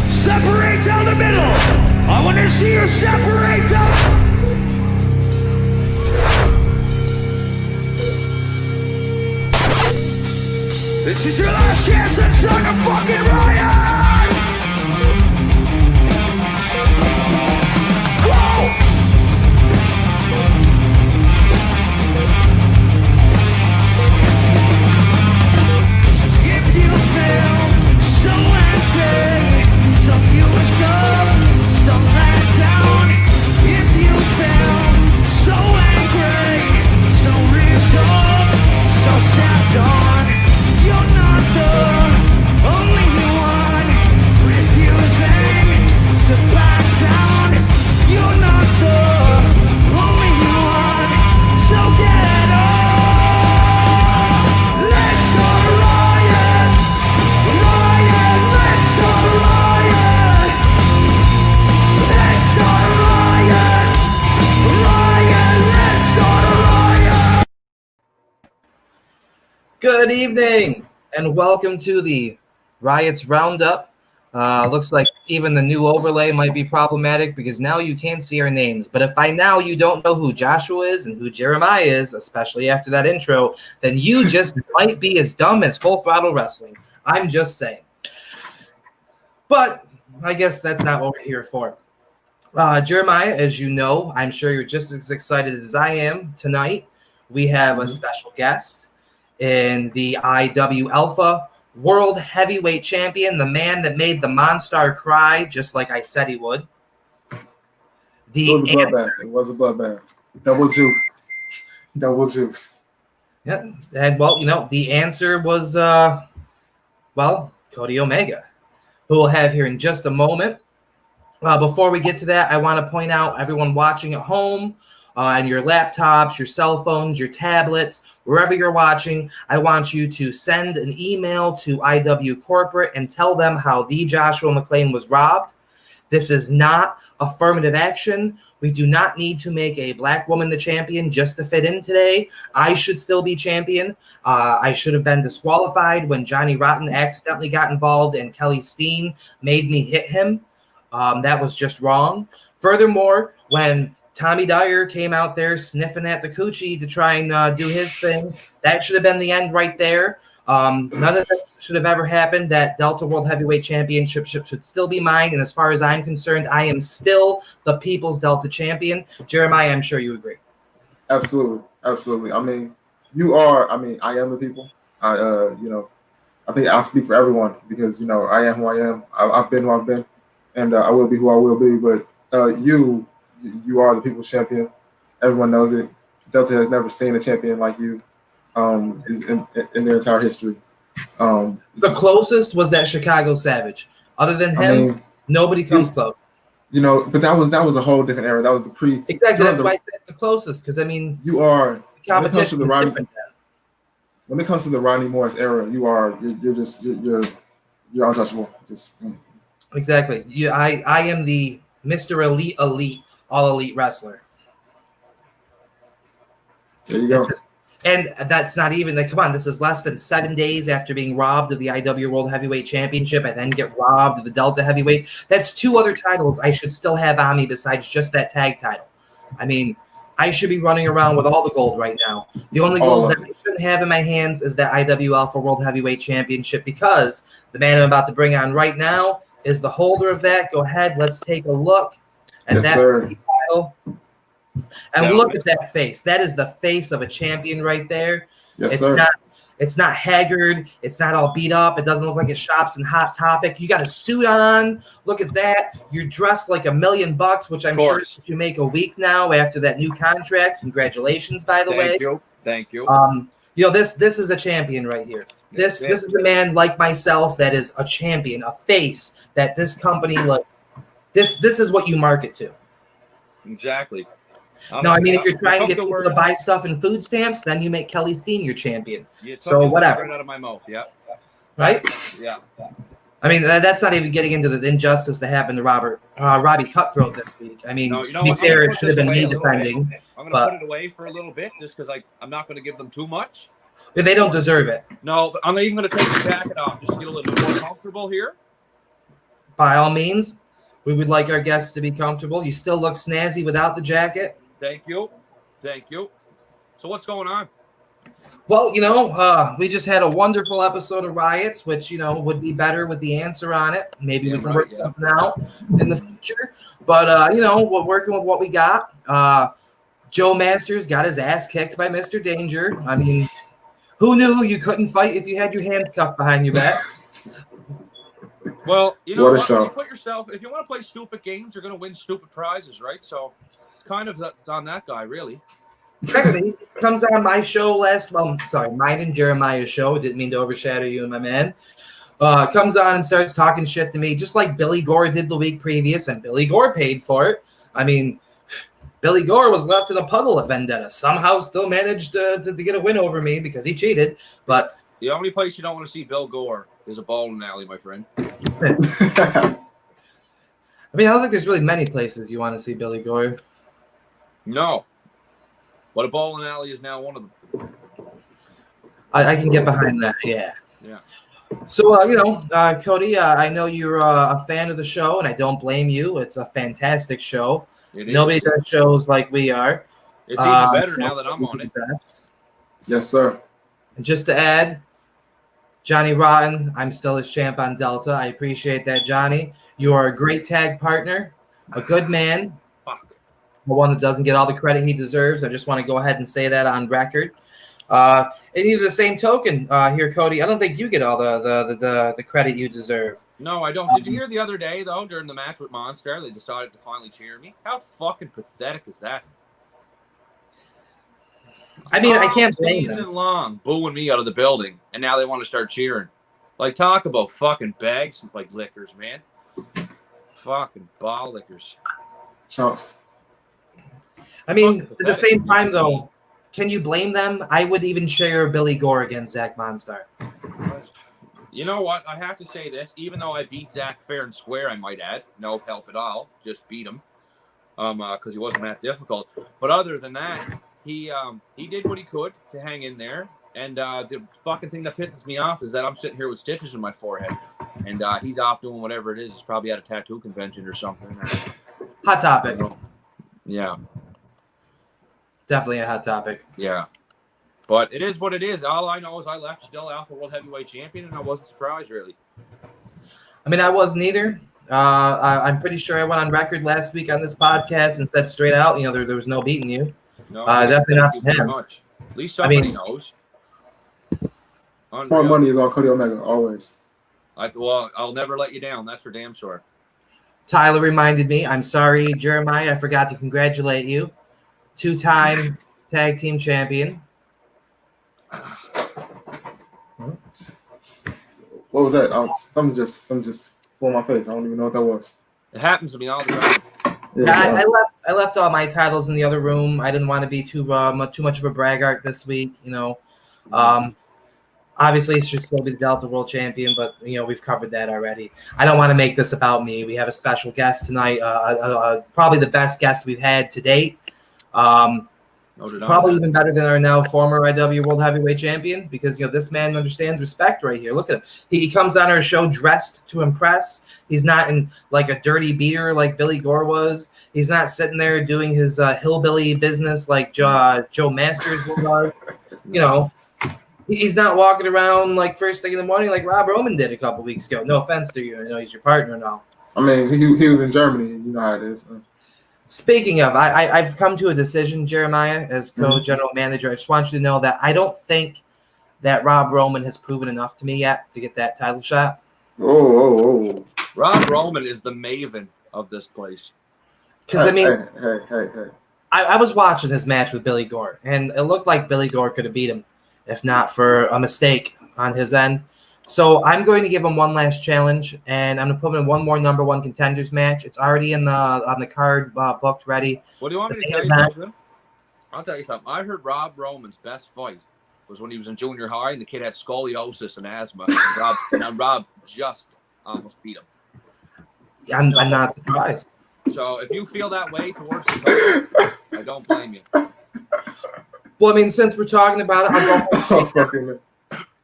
Separate down the middle. I want to see you separate down. This is your last chance at starting a fucking riot. Whoa! If you feel so empty, some you was up, some let down. If you feel so angry, so ripped up, so snapped on, you're not the only one refusing to back down. You're not the only one, so get it on. Let's start a riot, riot, let's start a riot. Let's start a riot, riot, let's start a riot. Good evening, and welcome to the Riots Round-Up. Looks like even the new overlay might be problematic because now you can't see our names. But if by now you don't know who Joshua is and who Jeremiah is, especially after that intro, then you just might be as dumb as Full Throttle Wrestling. I'm just saying. But I guess that's not what we're here for. Jeremiah, as you know, I'm sure you're just as excited as I am tonight. We have a special guest in the IW Alpha World Heavyweight Champion, the man that made the Monstar cry, just like I said he would. It was a bloodbath. Double juice. Double juice. Yeah, and well, the answer was, Cody Omega, who we'll have here in just a moment. Before we get to that, I want to point out everyone watching at home, and your laptops, your cell phones, your tablets, wherever you're watching, I want you to send an email to IW Corporate and tell them how the Joshua McClain was robbed. This is not affirmative action. We do not need to make a black woman the champion just to fit in today. I should still be champion. I should have been disqualified when Johnny Rotten accidentally got involved and Kelly Steen made me hit him. That was just wrong. Furthermore, when Tommy Dyer came out there sniffing at the coochie to try and do his thing, that should have been the end right there. None of this should have ever happened. That Delta World Heavyweight Championship should still be mine. And as far as I'm concerned, I am still the People's Delta Champion. Jeremiah, I'm sure you agree. Absolutely. Absolutely. I mean, I am the people. I think I'll speak for everyone because, I am who I am. I've been who I've been, and I will be who I will be. But you are the people's champion. Everyone knows it. Delta has never seen a champion like you in their entire history. The closest was that Chicago Savage. Other than him, nobody comes close. But that was a whole different era. That was the pre. Exactly. That's why I said it's the closest. Because you are competition. When it comes to the Rodney Morris era, you're untouchable. Exactly. I am the Mr. Elite. All elite wrestler. There you go. And that's not even come on, this is less than 7 days after being robbed of the IW World Heavyweight Championship. I then get robbed of the Delta Heavyweight. That's 2 other titles I should still have on me besides just that tag title. I mean, I should be running around with all the gold right now. The only gold that I shouldn't have in my hands is that IW Alpha World Heavyweight Championship because the man I'm about to bring on right now is the holder of that. Go ahead, let's take a look. And yes, sir. Title. And look at that face. That is the face of a champion right there. Yes, sir. It's not haggard. It's not all beat up. It doesn't look like it shops in Hot Topic. You got a suit on. Look at that. You're dressed like $1 million, which I'm sure you make a week now after that new contract. Congratulations, by the way. Thank you. This is a champion right here. This is a man like myself that is a champion, a face that this company This is what you market to. Exactly. No, I mean, if you're trying to get people to buy stuff in food stamps, then you make Kelly Steen your champion. So whatever. Right out of my mouth, yeah. Right? Yeah. I mean, that's not even getting into the injustice that happened to Robbie Cutthroat this week. I mean, No, you know to be what? fair, it should have been me defending. I'm going to put it away for a little bit just because I'm not going to give them too much. They don't deserve it. No, but I'm even going to take the jacket off just to get a little bit more comfortable here. By all means, we would like our guests to be comfortable. You still look snazzy without the jacket. Thank you. Thank you. So what's going on? Well, we just had a wonderful episode of Riots, which, would be better with the answer on it. Maybe we can work something out in the future. But, we're working with what we got. Joe Masters got his ass kicked by Mr. Danger. I mean, who knew you couldn't fight if you had your hands cuffed behind your back? Well, you know what? You put yourself, if you want to play stupid games, you're going to win stupid prizes, right? So it's kind of it's on that guy, really. He comes on my show mine and Jeremiah's show. Didn't mean to overshadow you and my man. Comes on and starts talking shit to me, just like Billy Gore did the week previous, and Billy Gore paid for it. I mean, Billy Gore was left in a puddle at Vendetta. Somehow still managed to get a win over me because he cheated. But the only place you don't want to see Bill Gore is a bowling alley, my friend. I mean, I don't think there's really many places you want to see Billy Gore. No. But a bowling alley is now one of them. I can get behind that, yeah. Yeah. So, Cody, I know you're a fan of the show, and I don't blame you. It's a fantastic show. Nobody does shows like we are. It's even better now that I'm on it. Best. Yes, sir. And just to add, Johnny Rotten, I'm still his champ on Delta. I appreciate that, Johnny. You are a great tag partner, a good man. The one that doesn't get all the credit he deserves. I just want to go ahead and say that on record. And even the same token here, Cody, I don't think you get all the credit you deserve. No, I don't. Did you hear the other day, though, during the match with Monster, they decided to finally cheer me? How fucking pathetic is that? I mean, I can't blame them. Season long booing me out of the building, and now they want to start cheering. Like, talk about fucking bags like liquors, man. Fucking ball liquors. Chunks. I mean, at the same time, though, can you blame them? I would even cheer Billy Gore against Zach Monstar. You know what? I have to say this. Even though I beat Zach fair and square, I might add. No help at all. Just beat him. Because he wasn't that difficult. But other than that, he did what he could to hang in there. And the fucking thing that pisses me off is that I'm sitting here with stitches in my forehead. And he's off doing whatever it is. He's probably at a tattoo convention or something. Hot topic. Yeah. Definitely a hot topic. Yeah. But it is what it is. All I know is I left still Alpha World Heavyweight Champion, and I wasn't surprised, really. I mean, I wasn't either. I'm pretty sure I went on record last week on this podcast and said straight out, there was no beating you. No, definitely not him. Much. At least somebody knows. More money is on Cody Omega, always. I'll never let you down. That's for damn sure. Tyler reminded me. I'm sorry, Jeremiah. I forgot to congratulate you. 2-time tag team champion. What was that? Something just flew in my face. I don't even know what that was. It happens to me all the time. Yeah, I left all my titles in the other room. I didn't want to be too much of a braggart this week. Obviously, it should still be the Delta World Champion, but we've covered that already. I don't want to make this about me. We have a special guest tonight, probably the best guest we've had to date. Probably even better than our now former IW World Heavyweight Champion, because this man understands respect right here. Look at him. He comes on our show dressed to impress. He's not in like a dirty beater like Billy Gore was. He's not sitting there doing his hillbilly business like Joe Masters was. He's not walking around like first thing in the morning like Rob Roman did a couple weeks ago. No offense to you. He's your partner and all. I mean, he was in Germany. You know how it is. Speaking of, I've come to a decision, Jeremiah, as co-general manager. I just want you to know that I don't think that Rob Roman has proven enough to me yet to get that title shot. Oh. Rob Roman is the maven of this place. Because, Hey. I was watching his match with Billy Gore, and it looked like Billy Gore could have beat him if not for a mistake on his end. So I'm going to give him one last challenge, and I'm going to put him in one more number one contenders match. It's already on the card booked ready. What do you want me to tell you something? I'll tell you something. I heard Rob Roman's best fight was when he was in junior high, and the kid had scoliosis and asthma, and Rob just almost beat him. I'm not surprised. So if you feel that way towards the coach, I don't blame you. Well, I mean, since we're talking about it, I'll go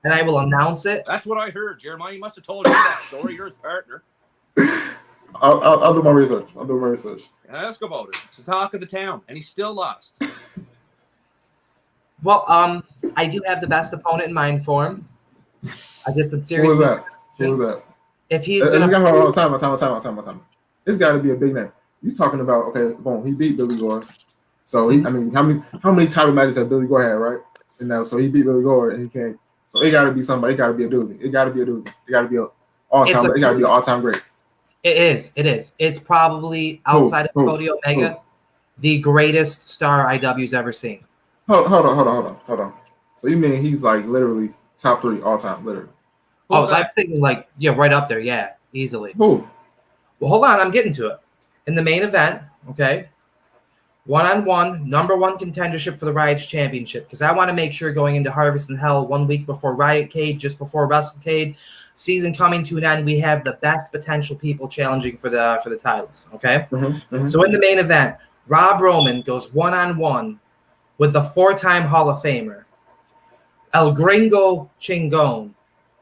and I will announce it. That's what I heard, Jeremiah. You must have told you that story. You're his partner. I'll do my research. I'll do my research. Ask about it. It's the talk of the town, and he still lost. Well, I do have the best opponent in mind for him. I get some serious. Who was that? If he's time. It's got to be a big name. You talking about? Okay, boom. He beat Billy Gore. So I mean, how many title matches has Billy Gore had, right? And now, so he beat Billy Gore, and he can't. So it got to be somebody. It got to be a doozy. It got to be an all-time. It got to be an all-time great. It is. It's probably outside of Cody Omega, the greatest star IW's ever seen. Hold on. So you mean he's like literally top 3 all time, literally? I'm thinking like right up there, yeah, easily. Who? Well, hold on, I'm getting to it. In the main event, okay, 1-on-1, number 1 contendership for the Riots Championship, because I want to make sure going into Harvest in Hell 1 week before Riotcade, just before WrestleCade, season coming to an end, we have the best potential people challenging for the titles, okay? So in the main event, Rob Roman goes 1-on-1 with the 4-time Hall of Famer, El Gringo Chingon,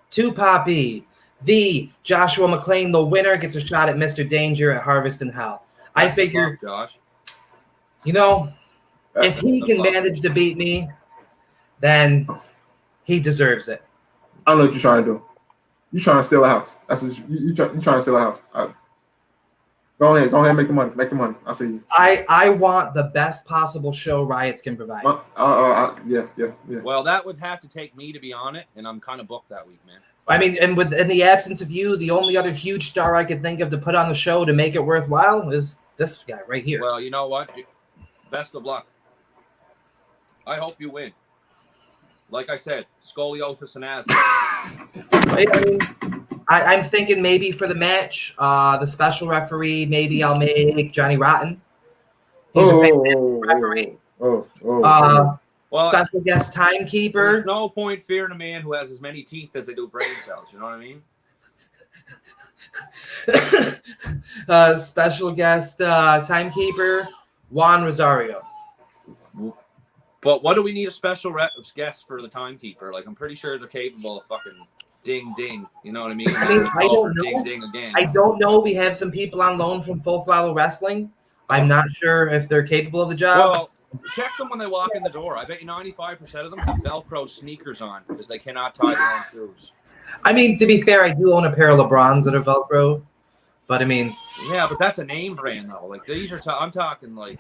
Tupapi, the Joshua McClain. The winner gets a shot at Mr. Danger at Harvest in Hell. I figure, Josh, if he can manage to beat me, then he deserves it. I know what you're trying to do. You're trying to steal a house. That's what you're trying to steal a house. Go ahead, make the money. I see you. I want the best possible show Riots can provide. Yeah. Well, that would have to take me to be on it, and I'm kind of booked that week, man. I mean, and in the absence of you, the only other huge star I could think of to put on the show to make it worthwhile is this guy right here. Well, you know what? Best of luck. I hope you win. Like I said, scoliosis and asthma. I'm thinking maybe for the match, the special referee, maybe I'll make Johnny Rotten. He's a famous referee. Special guest timekeeper. There's no point fearing a man who has as many teeth as they do brain cells. You know what I mean? Special guest timekeeper, Juan Rosario. But what do we need a special guest for the timekeeper? Like, I'm pretty sure they're capable of fucking ding, ding. You know what I mean? I don't know. Ding, ding again. I don't know. We have some people on loan from Full Throttle Wrestling. I'm not sure if they're capable of the job. Well, check them when they walk in the door. I bet you 95% of them have Velcro sneakers on because they cannot tie their own shoes. I mean, to be fair, I do own a pair of LeBrons that are Velcro. But I mean, yeah, but that's a name brand though. Like these are, I'm talking like.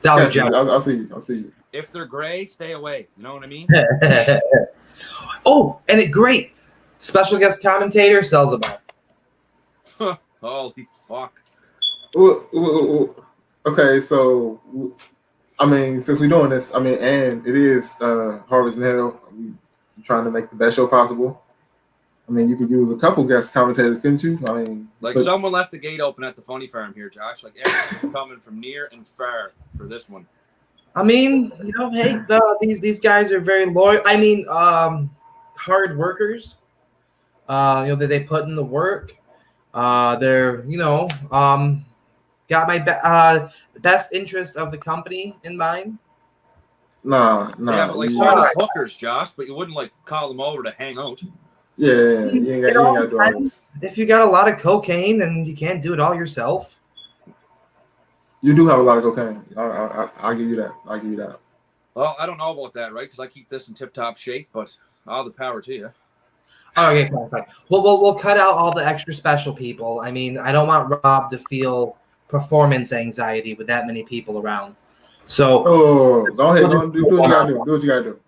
I'll see you. If they're gray, stay away. You know what I mean? Oh, and great special guest commentator Selzabar. Holy fuck! Okay, so I mean, since we're doing this, I mean, and it is Harvest in Hell. We're trying to make the best show possible. I mean, you could use a couple guest commentators, couldn't you? I mean, someone left the gate open at the Funny Farm here, Josh. Like everyone's coming from near and far for this one. I mean, hey, these guys are very loyal. I mean, hard workers. They put in the work. They're got my best interest of the company in mind. Nah. Yeah, but so does hookers, Josh. But you wouldn't call them over to hang out. Yeah, you ain't got to do all this. If you got a lot of cocaine and you can't do it all yourself. You do have a lot of cocaine. I'll give you that. Well, I don't know about that, right? Because I keep this in tip-top shape, but all the power to you. Okay, fine. We'll cut out all the extra special people. I mean, I don't want Rob to feel performance anxiety with that many people around. So, go ahead. Do what you gotta do.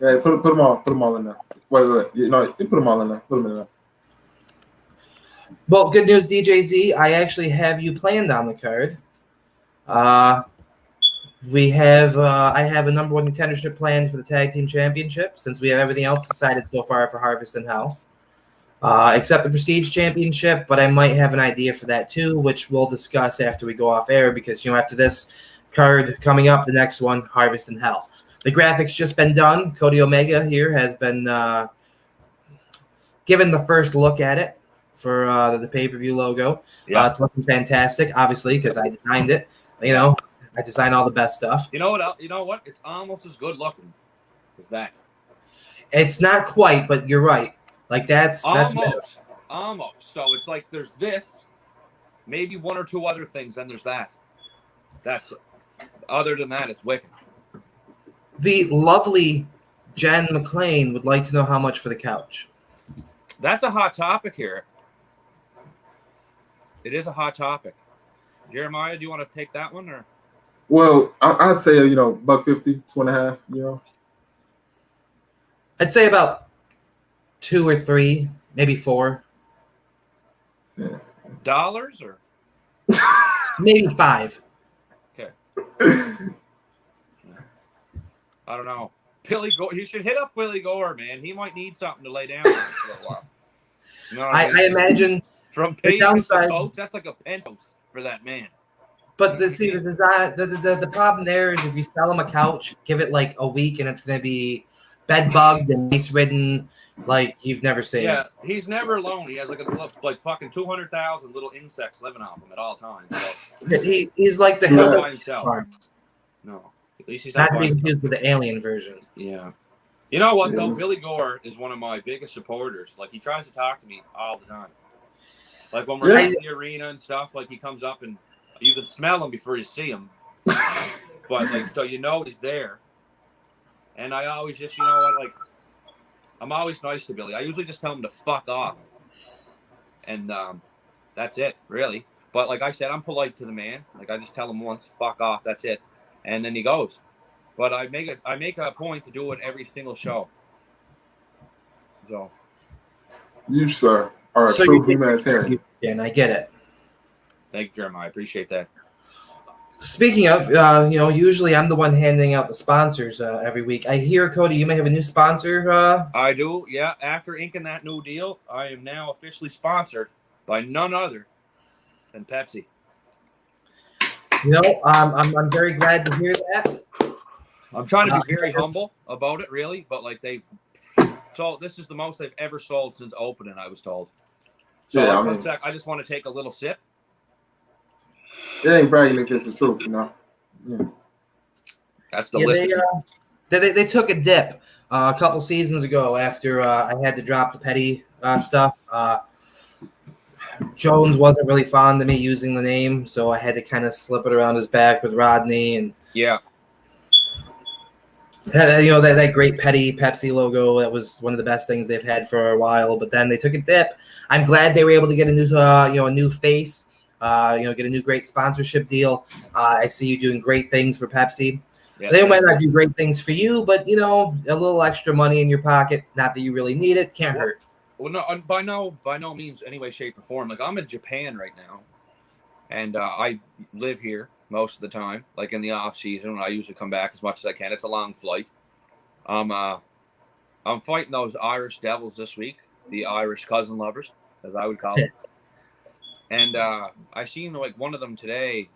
Yeah, put them all in there. Wait. You put them all in there. Put them in there. Well, good news, DJZ. I actually have you planned on the card. We have I have a number one contendership planned for the tag team championship since we have everything else decided so far for Harvest in Hell. Except the Prestige Championship, but I might have an idea for that too, which we'll discuss after we go off air because, after this card coming up, the next one, Harvest in Hell. The graphics just been done. Cody Omega here has been given the first look at it for the pay-per-view logo. Yeah. It's looking fantastic, obviously, because I designed it. I design all the best stuff. You know what? You know what? It's almost as good looking as that. It's not quite, but you're right. Like that's almost. So it's like there's this, maybe one or two other things, and there's that. That's other than that, it's wicked. The lovely Jen McLean would like to know how much for the couch. That's a hot topic here. It is a hot topic. Jeremiah, do you want to take that one or? Well, I'd say $150, $2.50. I'd say about 2 or 3, maybe 4. Yeah. Dollars or? Maybe 5. Okay. I don't know. Billy Gore. You should hit up Billy Gore, man. He might need something to lay down for a while. You know what I mean? I imagine from pavement to boats, that's like a penthouse for that man. But the problem there is if you sell him a couch, give it like a week, and it's going to be bed bugged and lice ridden, like you've never seen. Yeah, he's never alone. He has like fucking 200,000 little insects living off him at all times. So. He's like the not by himself. No, at least he's not to be confused with the alien version. Yeah. You know what though? Billy Gore is one of my biggest supporters. Like he tries to talk to me all the time. Like when we're in the arena and stuff, like he comes up and you can smell him before you see him. But like, so he's there. And I always just, I'm always nice to Billy. I usually just tell him to fuck off. And that's it, really. But like I said, I'm polite to the man. Like I just tell him once, fuck off, that's it. And then he goes. But I make a point to do it every single show. So. You, sir, are a true humanitarian. And I get it. Thank you, Jeremiah. I appreciate that. Speaking of, usually I'm the one handing out the sponsors every week. I hear, Cody, you may have a new sponsor. I do, yeah. After inking that new deal, I am now officially sponsored by none other than Pepsi. I'm very glad to hear that. I'm trying to be very humble about it, really, but like so this is the most they've ever sold since opening, I was told. So yeah, I just want to take a little sip. It ain't bragging if it's the truth, Yeah. That's delicious. They took a dip a couple seasons ago after I had to drop the petty stuff. Jones wasn't really fond of me using the name, so I had to kind of slip it around his back with Rodney and that great petty Pepsi logo. That was one of the best things they've had for a while. But then they took a dip. I'm glad they were able to get a new face. Get a new great sponsorship deal. I see you doing great things for Pepsi. Yeah, they might not do great things for you, but a little extra money in your pocket. Not that you really need it. Can't hurt. Well, no, by no means, any way, shape, or form. Like I'm in Japan right now, and I live here most of the time. Like in the off season, I usually come back as much as I can. It's a long flight. I'm fighting those Irish Devils this week, the Irish cousin lovers, as I would call them. And I seen like one of them today,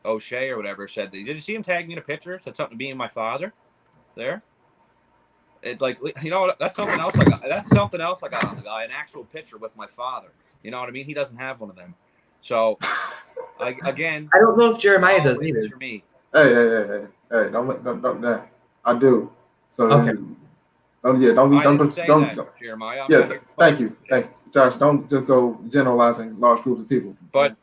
O'Shea or whatever, said, "Did you see him tag me in a picture? Said something to being my father." There, it that's something else. That's something else I got on the guy, an actual picture with my father. You know what I mean? He doesn't have one of them. So, I don't know if Jeremiah does either. For me. Hey! Don't that. I do. So okay. Don't Jeremiah. Thank you, Josh. Don't just go generalizing large groups of people. But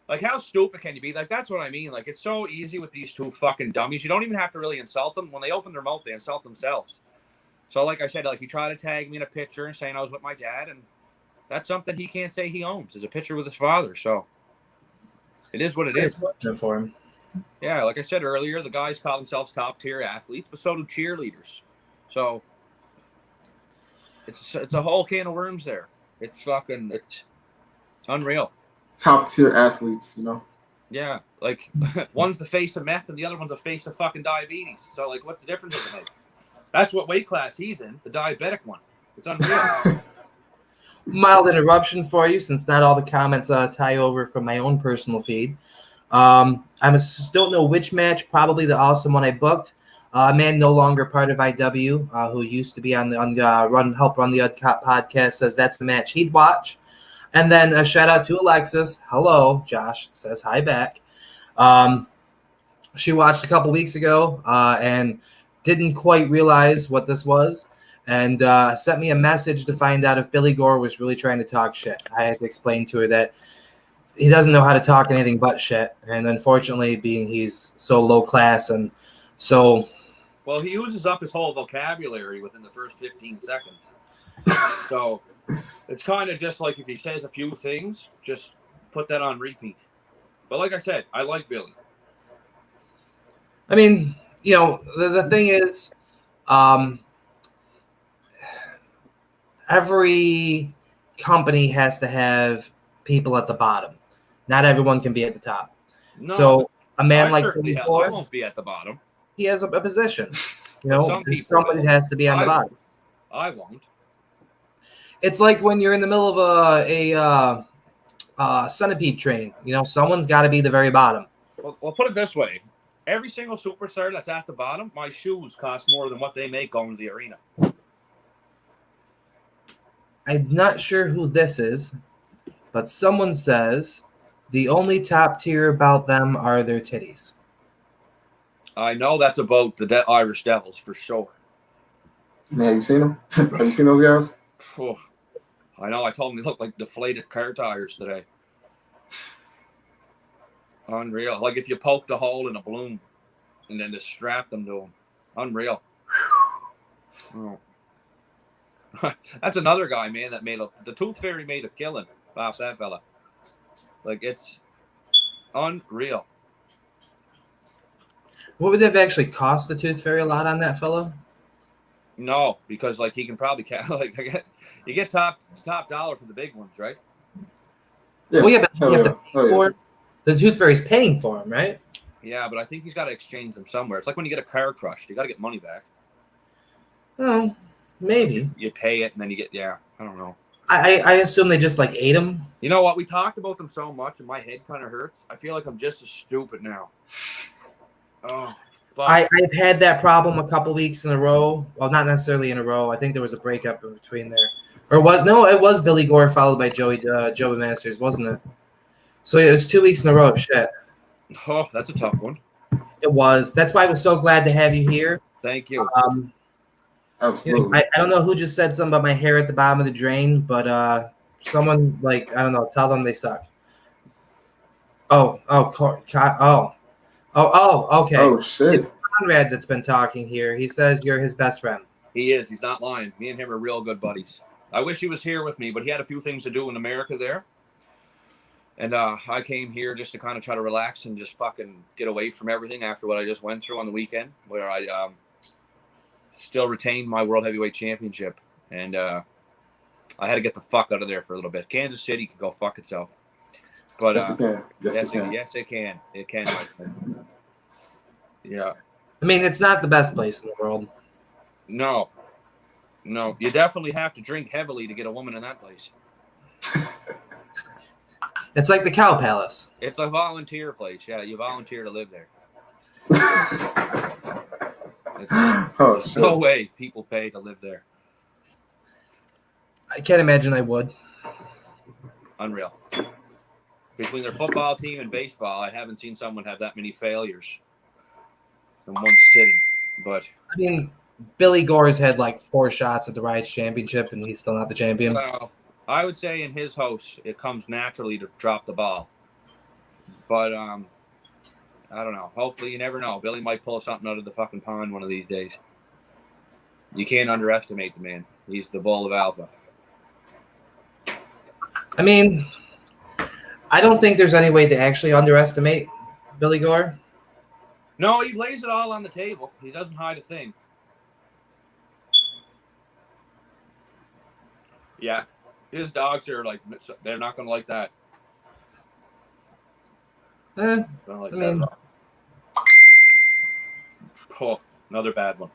like, how stupid can you be? Like, that's what I mean. Like, it's so easy with these two fucking dummies. You don't even have to really insult them. When they open their mouth, they insult themselves. So, like I said, like he tried to tag me in a picture and saying I was with my dad, and that's something he can't say he owns. Is a picture with his father. So it is what it is. For him. Yeah, like I said earlier, the guys call themselves top tier athletes, but so do cheerleaders. So it's a whole can of worms there. It's unreal. Top tier athletes, Yeah, like one's the face of meth and the other one's the face of fucking diabetes. So like, what's the difference in the make? That's what weight class he's in, the diabetic one. It's unreal. Mild interruption for you, since not all the comments tie over from my own personal feed. Don't know which match, probably the awesome one I booked. A man no longer part of IW, who used to be on the help run the Uncut podcast, says that's the match he'd watch. And then a shout out to Alexis. Hello, Josh says hi back. She watched a couple weeks ago and didn't quite realize what this was, and sent me a message to find out if Billy Gore was really trying to talk shit. I had to explain to her that he doesn't know how to talk anything but shit, and unfortunately, being he's so low class and so. Well, he uses up his whole vocabulary within the first 15 seconds. So it's kind of just like if he says a few things, just put that on repeat. But like I said, I like Billy. I mean, the thing is, every company has to have people at the bottom. Not everyone can be at the top. No, so a man like Billy Gore, I won't be at the bottom. He has a position. Somebody has to be on the bottom. I won't. It's like when you're in the middle of a centipede train. Someone's got to be the very bottom. Well, put it this way. Every single superstar that's at the bottom, my shoes cost more than what they make going to the arena. I'm not sure who this is, but someone says the only top tier about them are their titties. I know that's about the Irish Devils for sure. Man, have you seen them? Have you seen those guys? Oh, I know. I told them they look like deflated car tires today. Unreal. Like if you poked a hole in a balloon and then just strapped them to them. Unreal. Oh. That's another guy, man, that the Tooth Fairy made a killing off that fella. Like, it's unreal. What would have actually cost the Tooth Fairy a lot on that fellow? No, because like he can probably you get top dollar for the big ones, right? Yeah. Well, yeah, but you have to pay for the Tooth Fairy's paying for him, right? Yeah, but I think he's got to exchange them somewhere. It's like when you get a car crushed, you got to get money back. Oh, maybe. You pay it and then you get, I don't know. I assume they just like ate them. You know what? We talked about them so much and my head kind of hurts. I feel like I'm just as stupid now. Oh, fuck. I've had that problem a couple weeks in a row. Well, not necessarily in a row. I think there was a breakup in between there. It was Billy Gore followed by Joey Masters, wasn't it? So it was 2 weeks in a row. Shit. Oh, that's a tough one. It was. That's why I was so glad to have you here. Thank you. Absolutely. I don't know who just said something about my hair at the bottom of the drain, but someone I don't know. Tell them they suck. Okay. Oh shit. It's Conrad that's been talking here. He says you're his best friend. He is. He's not lying. Me and him are real good buddies. I wish he was here with me, but he had a few things to do in America there. And I came here just to kind of try to relax and just fucking get away from everything after what I just went through on the weekend, where I still retained my World Heavyweight Championship. And I had to get the fuck out of there for a little bit. Kansas City could go fuck itself. But yes, it can. Yes, it can. It can. Yeah. I mean, it's not the best place in the world. No. You definitely have to drink heavily to get a woman in that place. It's like the Cow Palace. It's a volunteer place. Yeah, you volunteer to live there. There's no way people pay to live there. I can't imagine I would. Unreal. Between their football team and baseball, I haven't seen someone have that many failures in one sitting. But I mean, Billy Gore's had like 4 shots at the Riots Championship, and he's still not the champion. Well, I would say in his house, it comes naturally to drop the ball. But I don't know. Hopefully, you never know. Billy might pull something out of the fucking pond one of these days. You can't underestimate the man. He's the bull of alpha. I mean, I don't think there's any way to actually underestimate Billy Gore. No, he lays it all on the table. He doesn't hide a thing. Yeah. His dogs are like, they're not going to like that. I Don't like mean, that at all. Oh, another bad one.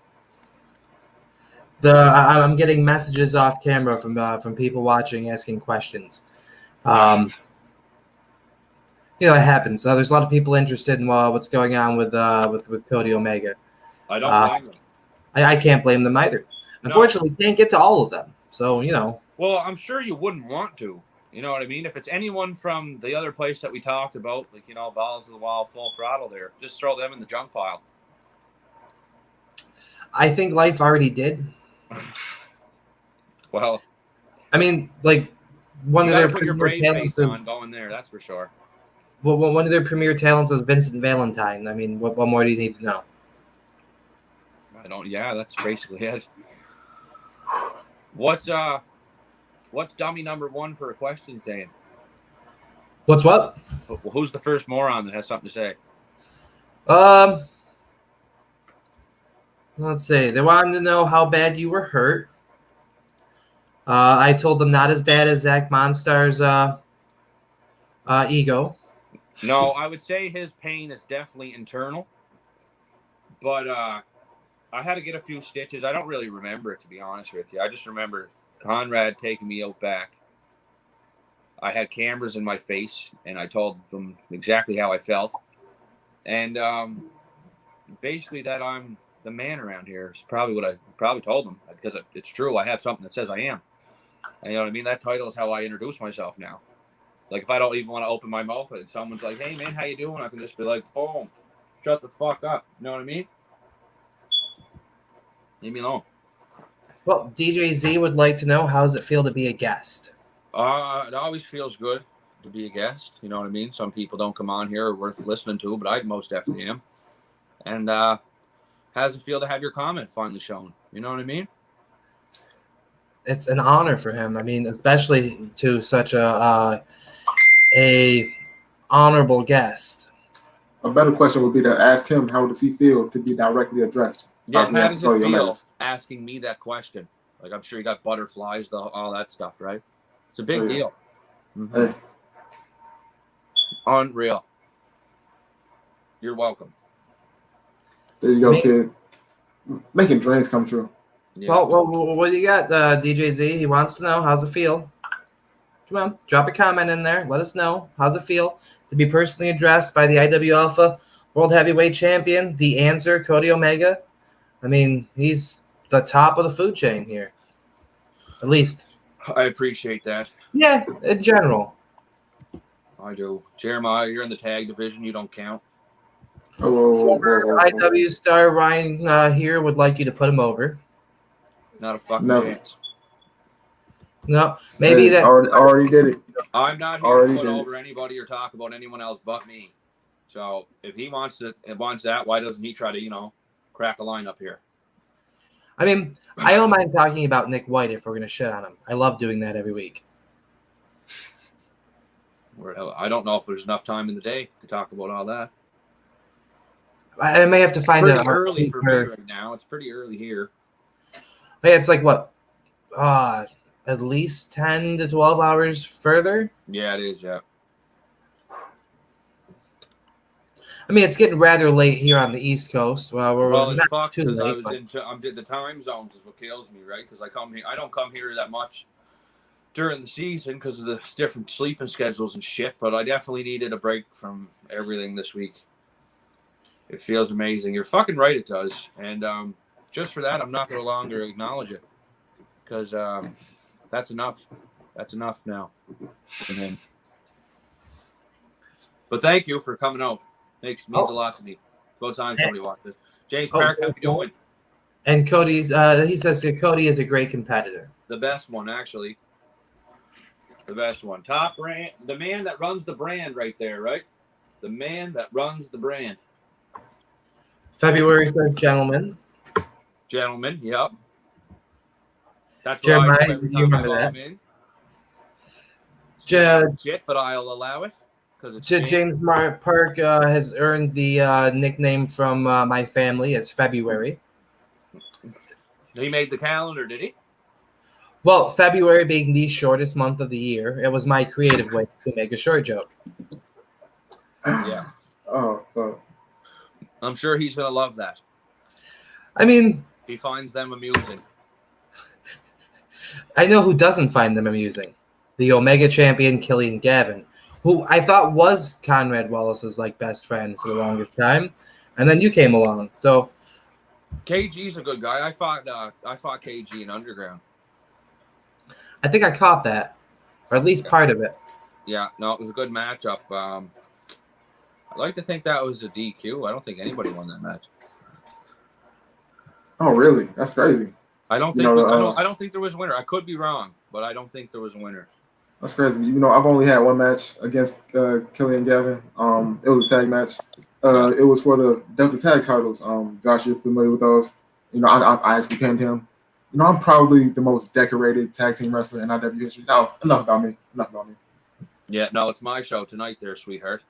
I'm getting messages off camera from people watching asking questions. It happens. There's a lot of people interested in what's going on with Cody Omega. I don't blame them. I can't blame them either. Unfortunately, we can't get to all of them. So, Well, I'm sure you wouldn't want to. You know what I mean? If it's anyone from the other place that we talked about, like, Balls of the Wall, Full Throttle there, just throw them in the junk pile. I think life already did. Well, I mean, like, one you of got their to put your premier brave face talents on going there, that's for sure. well, one of their premier talents is Vincent Valentine. I mean, what more do you need to know? Yeah, that's basically it. What's dummy number one for a question saying? What's what? Who's the first moron that has something to say? Let's see. They wanted to know how bad you were hurt. I told them not as bad as Zach Monstar's ego. No, I would say his pain is definitely internal. But I had to get a few stitches. I don't really remember it, to be honest with you. I just remember Conrad taking me out back. I had cameras in my face, and I told them exactly how I felt. And basically that I'm the man around here is probably what I probably told them, because it's true. I have something that says I am. And you know what I mean? That title is how I introduce myself now. Like, if I don't even want to open my mouth and someone's like, hey, man, how you doing? I can just be like, boom, shut the fuck up. You know what I mean? Leave me alone. Well, DJ Z would like to know, how does it feel to be a guest? It always feels good to be a guest. You know what I mean? Some people don't come on here or worth listening to, but I most definitely am. And how does it feel to have your comment finally shown? You know what I mean? It's an honor for him. I mean, especially to such a honorable guest. A better question would be to ask him, how does he feel to be directly addressed? Yeah, how does it feel asking me that question? Like, I'm sure you got butterflies, all that stuff, right? It's a big deal. Mm-hmm. Hey. Unreal. You're welcome. There you go, kid. Making dreams come true. Yeah. Well, what do you got, DJ Z? He wants to know, how's it feel? Come on, drop a comment in there. Let us know, how's it feel to be personally addressed by the IW Alpha World Heavyweight Champion, the answer, Cody Omega. I mean, he's the top of the food chain here. At least. I appreciate that. Yeah, in general. I do. Jeremiah, you're in the tag division. You don't count. Former IW star Ryan here would like you to put him over. Not a fucking chance. No, maybe that already did it. I'm not here to put over anybody or talk about anyone else but me. So if he wants that, why doesn't he try to, crack a line up here? I mean, I don't mind talking about Nick White if we're gonna shit on him. I love doing that every week. I don't know if there's enough time in the day to talk about all that. I may have to find it early for me right now. It's pretty early here. Hey, it's like what? At least 10 to 12 hours further? Yeah, it is, yeah. I mean, it's getting rather late here on the East Coast. Well, it's fucked because I did the time zones is what kills me, right? Because I don't come here that much during the season because of the different sleeping schedules and shit, but I definitely needed a break from everything this week. It feels amazing. You're fucking right, it does. And just for that, I'm not going to longer acknowledge it because that's enough. That's enough now. But thank you for coming out. Means a lot to me. Both times somebody watched it. James Park, how you doing? And Cody's, he says Cody is a great competitor. The best one, actually. The best one. Top brand. The man that runs the brand right there, right? The man that runs the brand. February says gentlemen. Gentlemen, yep. That's Jeremiah, what I do every time I call him in. Shit, but I'll allow it. James Park has earned the nickname from my family as February. He made the calendar, did he? Well, February being the shortest month of the year, it was my creative way to make a short joke. Yeah. Oh, fuck. I'm sure he's gonna love that. I mean, He finds them amusing. I know who doesn't find them amusing. The Omega champion, Killian Gavin, who I thought was Conrad Wallace's like best friend for the longest time. And then you came along. So KG's a good guy. I fought KG in Underground. I think I caught that. Or at least part of it. Yeah, no, it was a good matchup. I'd like to think that was a DQ. I don't think anybody won that match. Oh, really? That's crazy. I don't think I don't think there was a winner. I could be wrong, but I don't think there was a winner. That's crazy. I've only had one match against Killian Gavin. It was a tag match. It was for the Delta Tag titles. Josh, you're familiar with those? I actually pinned him. I'm probably the most decorated tag team wrestler in IW history. No, enough about me. Yeah, no, it's my show tonight there, sweetheart.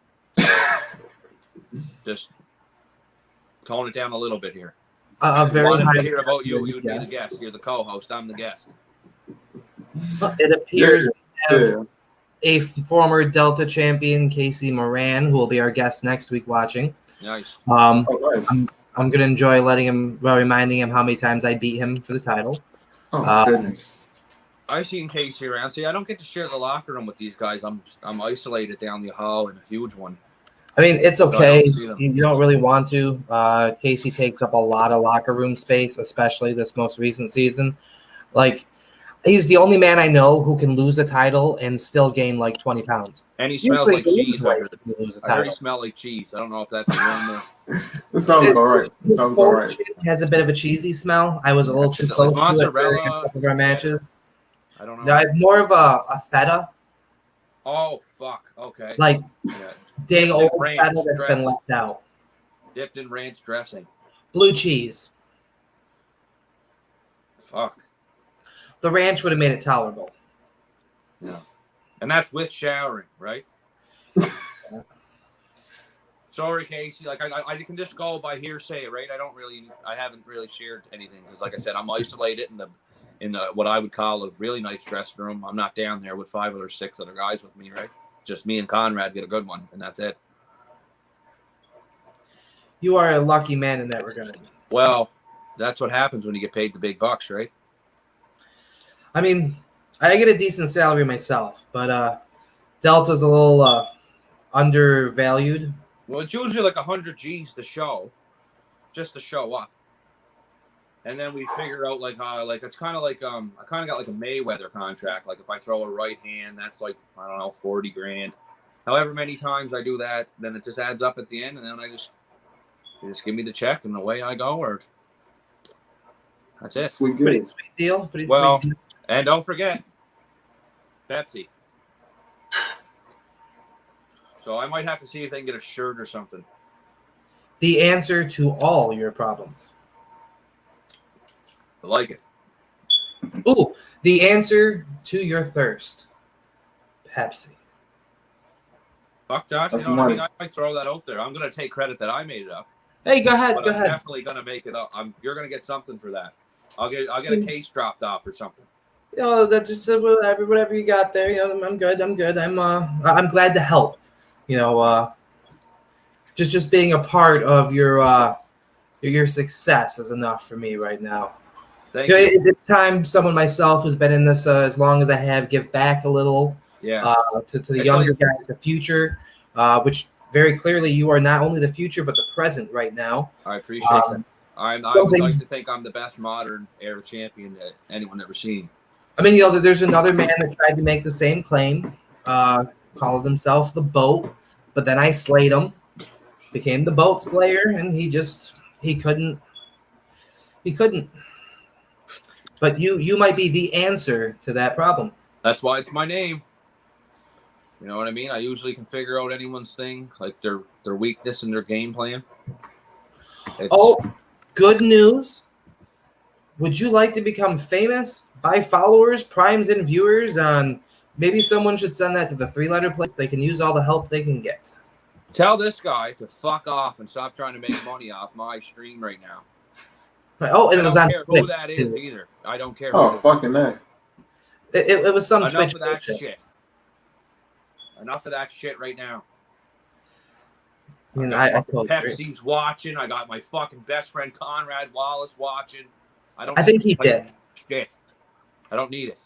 Just tone it down a little bit here. Very wanted high to hear about you. You'd be the guest. guest. You're the co-host. I'm the guest. It appears we have Yeah. a former Delta champion, Casey Moran, who will be our guest next week watching. Nice. Oh, nice. I'm going to enjoy reminding him how many times I beat him for the title. Oh, goodness. I've seen Casey around. See, I don't get to share the locker room with these guys. I'm isolated down the hall in a huge one. I mean, it's okay. So You don't really want to. Casey takes up a lot of locker room space, especially this most recent season. Like, he's the only man I know who can lose a title and still gain like 20 pounds. And he smells like cheese. I heard he smelled like cheese. I don't know if that's normal. It sounds all right. His fork has a bit of a cheesy smell. I was a little too close to it during a couple of our matches. I don't know. No, I have more of a feta. Oh, fuck. Okay. Like, Yeah. dang old ranch feta that's dressing. been left out. Dipped in ranch dressing. Blue cheese. Fuck. The ranch would have made it tolerable. Yeah. And that's with showering, right? Sorry, Casey. Like I can just go by hearsay, right? I haven't really shared anything because, like I said, I'm isolated in the what I would call a really nice dressing room. I'm not down there with 5 or 6 other guys with me, right? Just me and Conrad get a good one, and that's it. You are a lucky man in that regard. Well, that's what happens when you get paid the big bucks, right? I mean, I get a decent salary myself, but Delta's a little undervalued. Well, it's usually like 100 G's to show, just to show up. And then we figure out like it's kind of like I kind of got like a Mayweather contract. Like if I throw a right hand, that's like, I don't know, 40 grand. However many times I do that, then it just adds up at the end, and then they just give me the check and away I go. Or that's it. Sweet Pretty good. sweet deal. Well, Sweet deal. and don't forget Pepsi. So I might have to see if they can get a shirt or something. The answer to all your problems. I like it. Ooh, the answer to your thirst. Pepsi. Fuck, Josh. That's You know what I mean? money. I might throw that out there. I'm going to take credit that I made it up. Hey, go ahead. But Go I'm ahead. definitely going to make it up. You're going to get something for that. I'll get a case dropped off or something. That's just whatever you got there. I'm good. I'm I'm glad to help. Just being a part of your success is enough for me right now. Thank you. It's time someone myself who's been in this as long as I have give back a little Yeah. to the younger guys, the future, which very clearly you are not only the future but the present right now. I appreciate that. I would like to think I'm the best modern era champion that anyone ever seen. I mean, there's another man that tried to make the same claim, called himself the Boat, but then I slayed him, became the Boat Slayer, and he couldn't. But you might be the answer to that problem. That's why it's my name. You know what I mean? I usually can figure out anyone's thing, like their weakness and their game plan. Good news. Would you like to become famous? Buy followers, primes, and viewers on. Maybe someone should send that to the 3-letter place. They can use all the help they can get. Tell this guy to fuck off and stop trying to make money off my stream right now. Oh, and it was on I don't care who that is either. I don't care. Oh, fucking that. It was some Enough Twitch of that bullshit. shit. Enough of that shit right now. I mean, got I totally agree. Pepsi's watching. I got my fucking best friend Conrad Wallace watching. I think he did. Shit. I don't need it.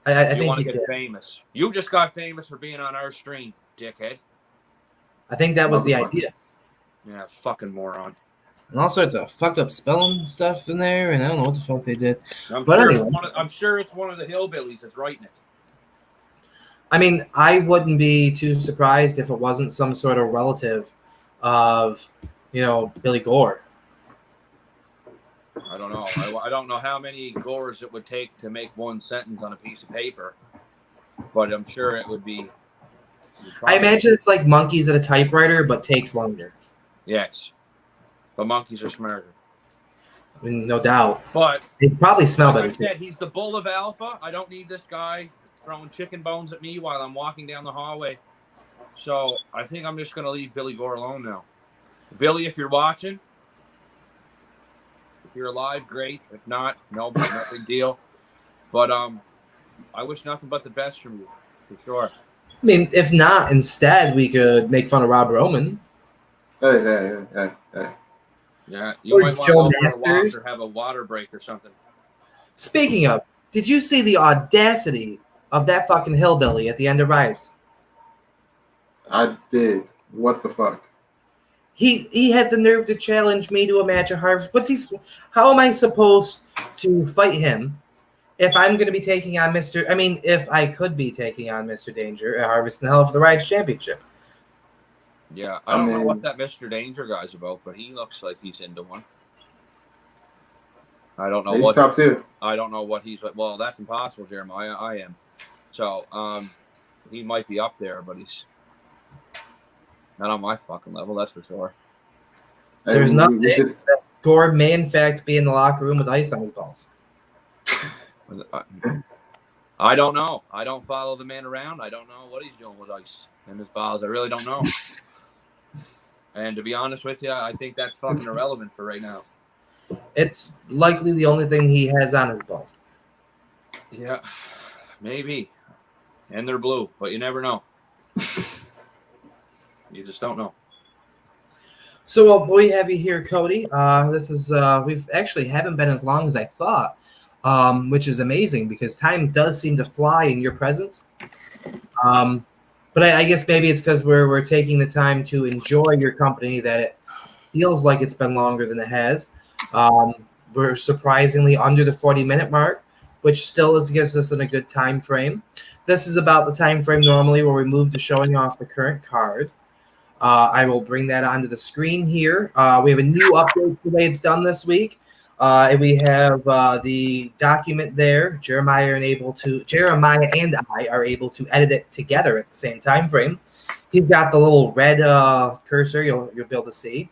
I You think want he to did. get famous. You just got famous for being on our stream, dickhead. I think that was the idea. Yeah, fucking moron. And all sorts of fucked up spelling stuff in there, and I don't know what the fuck they did. I'm sure it's one of the hillbillies that's writing it. I mean, I wouldn't be too surprised if it wasn't some sort of relative of, Billy Gore. I don't know. I don't know how many gores it would take to make one sentence on a piece of paper, but I'm sure it would be. I imagine it's like monkeys at a typewriter, but takes longer. Yes, but monkeys are smarter. I mean, no doubt. But they probably smell better. Like I said, he's the bull of alpha. I don't need this guy throwing chicken bones at me while I'm walking down the hallway. So I think I'm just going to leave Billy Gore alone now. Billy, if you're watching, if you're alive, great. If not, no big deal. But I wish nothing but the best from you, for sure. I mean, if not, instead we could make fun of Rob Roman. Hey. Yeah, you might want to go for a walk or have a water break or something. Speaking of, did you see the audacity of that fucking hillbilly at the end of Riots? I did. What the fuck? He had the nerve to challenge me to a match at Harvest. How am I supposed to fight him if I'm going to be taking on if I could be taking on Mr. Danger at Harvest in Hell for the Riots Championship? Yeah, I don't know what that Mr. Danger guy's about, but he looks like he's into one. I don't know he's top tier. I don't know what he's like. Well, that's impossible, Jeremiah. I am. So, he might be up there, but he's not on my fucking level, that's for sure. There's nothing that Gore may, in fact, be in the locker room with ice on his balls. I don't know. I don't follow the man around. I don't know what he's doing with ice in his balls. I really don't know. And to be honest with you, I think that's fucking irrelevant for right now. It's likely the only thing he has on his balls. Yeah, maybe. And they're blue, but you never know. You just don't know. So what we have you here, Cody. This is we've actually haven't been as long as I thought, which is amazing because time does seem to fly in your presence. But I guess maybe it's because we're taking the time to enjoy your company that it feels like it's been longer than it has. We're surprisingly under the 40-minute mark, which still gives us in a good time frame. This is about the time frame normally where we move to showing off the current card. I will bring that onto the screen here. We have a new update to the way it's done this week. And we have the document there. Jeremiah and I are able to edit it together at the same time frame. He's got the little red cursor you'll be able to see.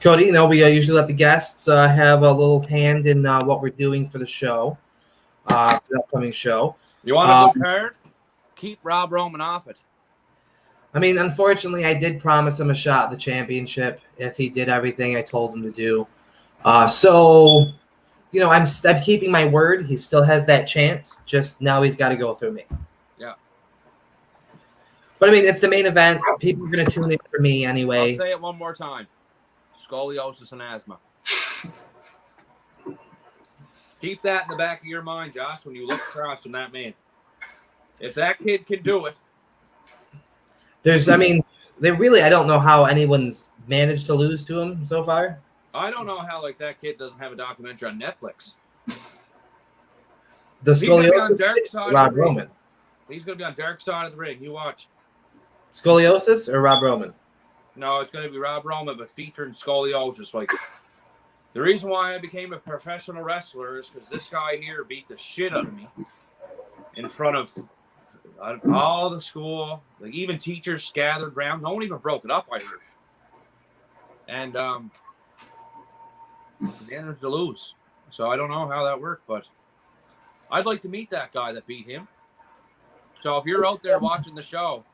Cody, we usually let the guests have a little hand in what we're doing for the show, for the upcoming show. You want a good card? Keep Rob Roman off it. I mean, unfortunately, I did promise him a shot at the championship if he did everything I told him to do. So, I'm keeping my word. He still has that chance. Just now he's got to go through me. Yeah. But, I mean, it's the main event. People are going to tune in for me anyway. I'll say it one more time. Scoliosis and asthma. Keep that in the back of your mind, Josh, when you look across from that man. If that kid can do it. I don't know how anyone's managed to lose to him so far. I don't know how that kid doesn't have a documentary on Netflix. The scoliosis, Dark Side Rob Roman. He's going to be on Dark Side of the Ring. You watch. Scoliosis or Rob Roman? No, it's going to be Rob Roman, but featuring scoliosis. The reason why I became a professional wrestler is because this guy here beat the shit out of me in front of all the school, even teachers gathered around. No one even broke it up, I heard. And managed to lose. So I don't know how that worked, but I'd like to meet that guy that beat him. So if you're out there watching the show,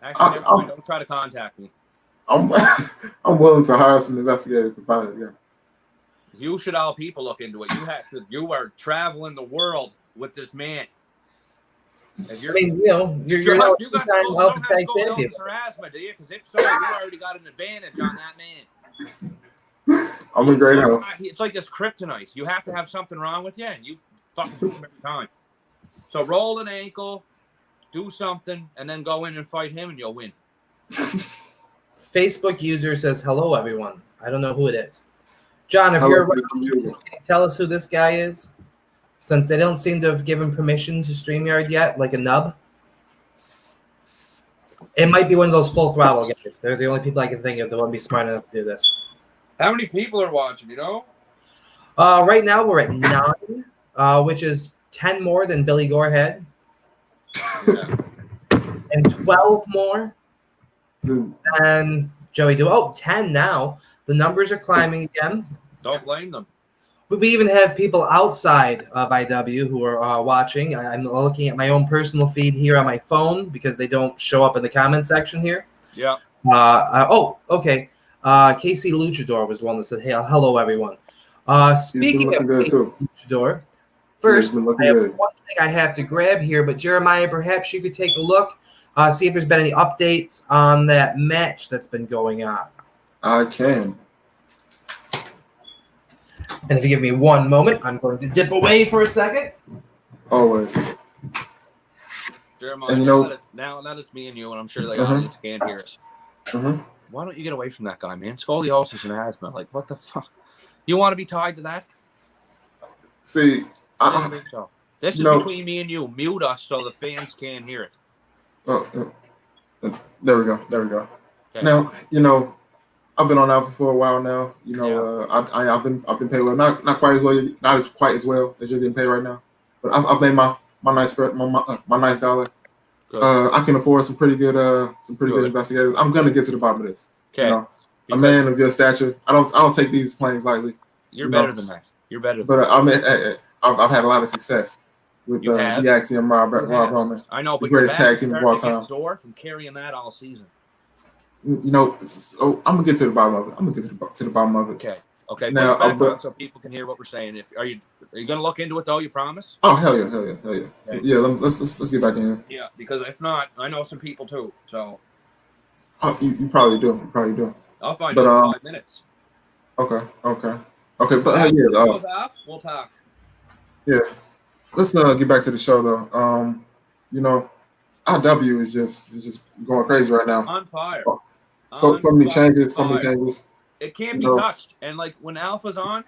actually, never mind, don't try to contact me. I'm willing to hire some investigators to find it. Yeah. You should all people look into it. You are traveling the world with this man. If I you're, mean, you know, you're you not got two-time you don't Alpha have Tag champion. scoliosis or asthma, do you? Because if so, you already got an advantage on that man. I'm in great health. It's like this kryptonite. You have to have something wrong with you, and you fucking beat him every time. So roll an ankle, do something, and then go in and fight him, and you'll win. Facebook user says, hello, everyone. I don't know who it is. John, if Hello, you're Facebook user. can you tell us who this guy is? Since they don't seem to have given permission to StreamYard yet, like a nub. It might be one of those full throttle guys. They're the only people I can think of that would be smart enough to do this. How many people are watching, you know? Right now we're at 9, which is 10 more than Billy Gore had. Yeah. And 12 more Dude, than Joey Do. Oh, 10 now. The numbers are climbing again. Don't blame them. We even have people outside of IW who are watching. I'm looking at my own personal feed here on my phone because they don't show up in the comment section here. Yeah. Okay. Casey Luchador was one that said, hey, hello, everyone. Speaking of good Casey too. Luchador, first, He's been looking I have good. one thing I have to grab here, but Jeremiah, perhaps you could take a look, see if there's been any updates on that match that's been going on. I can. And if you give me one moment, I'm going to dip away for a second. Always. Jeremiah, And you know- now that it's me and you, and I'm sure the Mhm. audience can't hear us. Mm-hmm. Why don't you get away from that guy, man? Scoliosis and asthma. Like, what the fuck? You want to be tied to that? See, I don't think so. This is No. between me and you. Mute us so the fans can't hear it. There we go. Okay. Now, you know, I've been on Alpha for a while now. You know, I've been paid well, not quite as well, not as quite as well as you're getting paid right now, but I've made my nice dollar. Good. I can afford some pretty good Good. investigators. I'm gonna get to the bottom of this. Okay. You know, a Because man of your stature, I don't take these claims lightly. you're you better know. than that. You're better than But I mean, I've had a lot of success with You have. the Axiom Rob that. Roman. I know, but the greatest your tag back team of starting all to get time. sore from carrying that all season. You know, I'm gonna get to the bottom of it. I'm gonna get to the bottom of it. Okay. Okay. Now, Put us back but- on so people can hear what we're saying. Are you gonna look into it though? You promise? Oh hell yeah. Okay. Yeah, let's get back in here. Yeah. Because if not, I know some people too. So Oh, you probably do. I'll find But, out in 5 minutes. Okay. But After yeah, this goes off, we'll talk. let's get back to the show though. You know, IW is just going crazy right now. On fire. So many changes. Fire. It can't be No. touched. And like when Alpha's on,